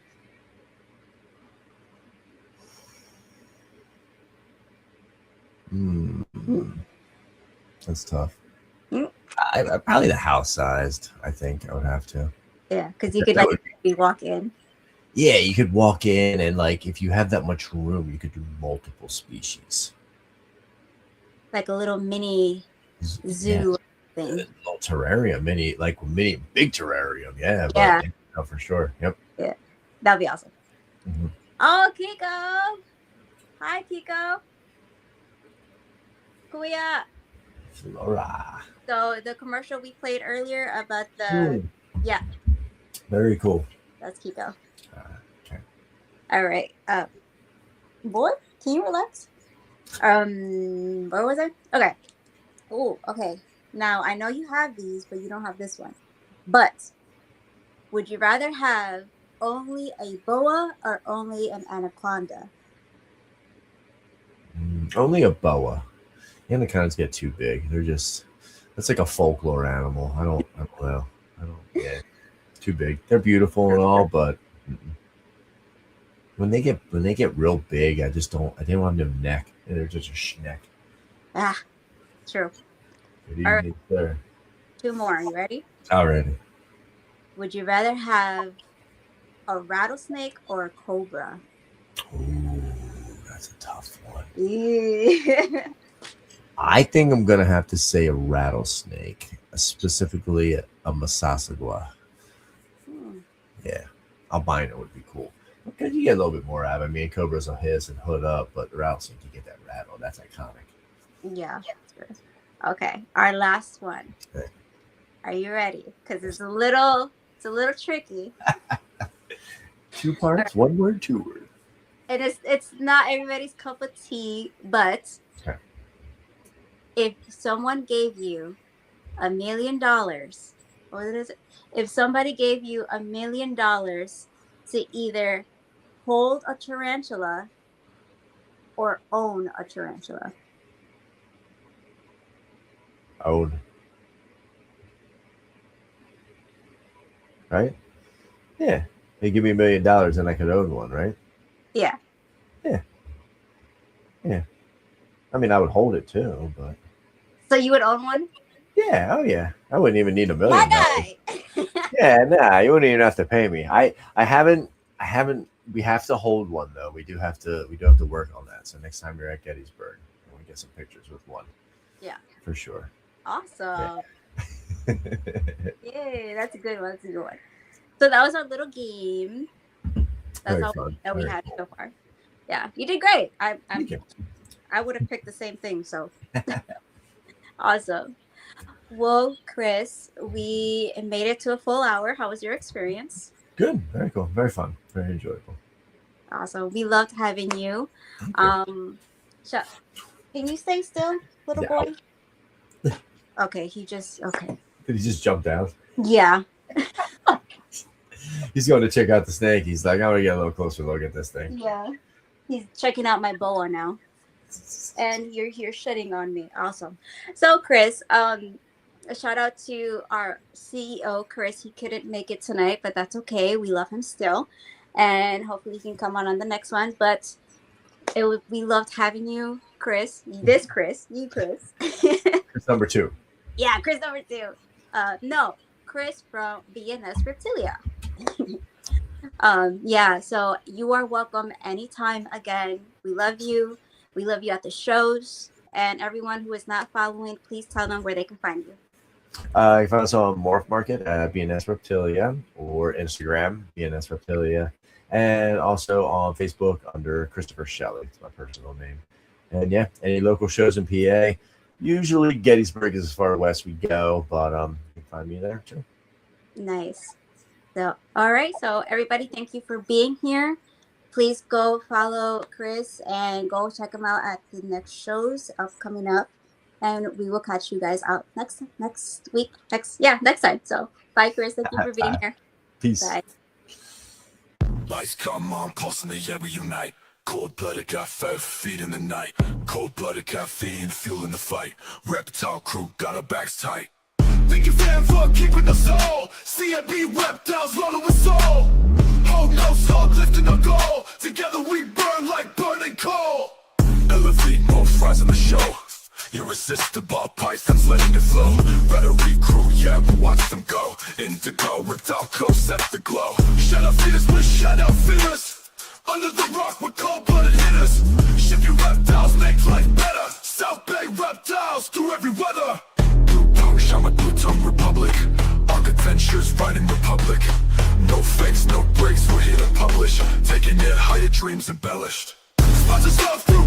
A: Mm.
B: That's tough.
A: Mm.
B: Probably the house sized. I think I would have to.
A: Yeah, because you could
B: That would
A: walk in.
B: Yeah, you could walk in and like if you have that much room, you could do multiple species.
A: Like a little mini zoo thing.
B: Little terrarium, mini big terrarium. Yeah,
A: Yeah.
B: but no, for sure. Yep.
A: Yeah, that'd be awesome.
B: Mm-hmm.
A: Oh, Kiko. Hi, Kiko. Kuya.
B: Flora.
A: So the commercial we played earlier about the yeah.
B: Very cool.
A: That's Kiko.
B: Okay.
A: All right. Boy, can you relax? Where was I? Okay. Oh, okay. Now I know you have these, but you don't have this one. But would you rather have only a boa or only an anaconda?
B: Only a boa. Anacondas get too big. That's like a folklore animal. I don't know. Yeah, too big. They're beautiful and all, but when they get real big, I didn't want them to neck. They're just a schneck.
A: Ah, true.
B: All right. There.
A: 2 more. Are you ready?
B: Already.
A: Would you rather have a rattlesnake or a cobra?
B: Ooh, that's a tough one.
A: Yeah.
B: I think I'm gonna have to say a rattlesnake, specifically a Massassauga. Yeah, albino would be cool because you get a little bit more out of it. I mean, cobras will hiss and hood up, but the rattlesnake, you get that rattle. That's iconic.
A: Yeah. Okay, our last one.
B: Okay.
A: Are you ready? Because it's a little tricky.
B: 2 parts, 1 word, 2 word.
A: And it's not everybody's cup of tea, but
B: okay.
A: If someone gave you $1 million, what is it? If somebody gave you $1 million to either hold a tarantula or own a tarantula.
B: Own. Right? Yeah. They give me $1 million and I could own one, right?
A: Yeah.
B: Yeah. Yeah. I mean, I would hold it too, but.
A: So you would own one?
B: Yeah. Oh, yeah. I wouldn't even need $1 million.
A: My
B: guy. Yeah. Nah. You wouldn't even have to pay me. I haven't. We have to hold one though. We do have to work on that. So next time you're at Gettysburg, I want to get some pictures with one.
A: Yeah.
B: For sure.
A: Awesome. Yeah. Yay, that's a good one. So that was our little game. That's all that we had so far. Yeah, you did great. I would have picked the same thing. So awesome. Well, Chris, we made it to a full hour. How was your experience?
B: Good. Very cool. Very fun. Very enjoyable.
A: Awesome. We loved having you. Can you stay still, little boy? Okay, okay.
B: Did he just jump down?
A: Yeah.
B: He's going to check out the snake. He's like, I want to get a little closer look at this thing.
A: Yeah. He's checking out my boa now. And you're here shitting on me. Awesome. So, Chris, a shout out to our CEO, Chris. He couldn't make it tonight, but that's okay. We love him still. And hopefully he can come on the next one. But we loved having you, Chris. Chris.
B: Chris number 2.
A: Yeah, Chris number 2. No, Chris from B&SReptilia. Yeah, so you are welcome anytime again. We love you. We love you at the shows. And everyone who is not following, please tell them where they can find you.
B: You can find us on Morph Market at B&SReptilia or Instagram, B&SReptilia, and also on Facebook under Christopher Shelley. It's my personal name. And yeah, any local shows in PA. Usually Gettysburg is as far west we go, but you can find me there too.
A: Nice. So, all right. So everybody, thank you for being here. Please go follow Chris and go check him out at the next shows coming up. And we will catch you guys out next week. Next time. So bye, Chris. Thank you for being here.
B: Peace.
A: Bye.
E: Lights come on, pulse in the air, we unite. Cold-blooded got 5 feet in the night. Cold-blooded caffeine, fueling the fight. Reptile crew got our backs tight. Thank you fam for keeping us all. CNB reptiles rolling with soul. Hold no soul, lifting a goal. Together we burn like burning coal. Elevate more fries in the show. Irresistible pythons letting it flow. Rhetoric crew, yeah, but watch them go. Indigo, reptile co, set the glow. Shut up feeders, we're shut up feeders. Under the rock with cold-blooded hitters. Ship your reptiles, make life better. South Bay reptiles through every weather. Blue tongue, shaman, blue tongue republic. Arc adventures, riding republic. No fakes, no breaks, we're here to publish. Taking it higher, dreams embellished. Sponsors love through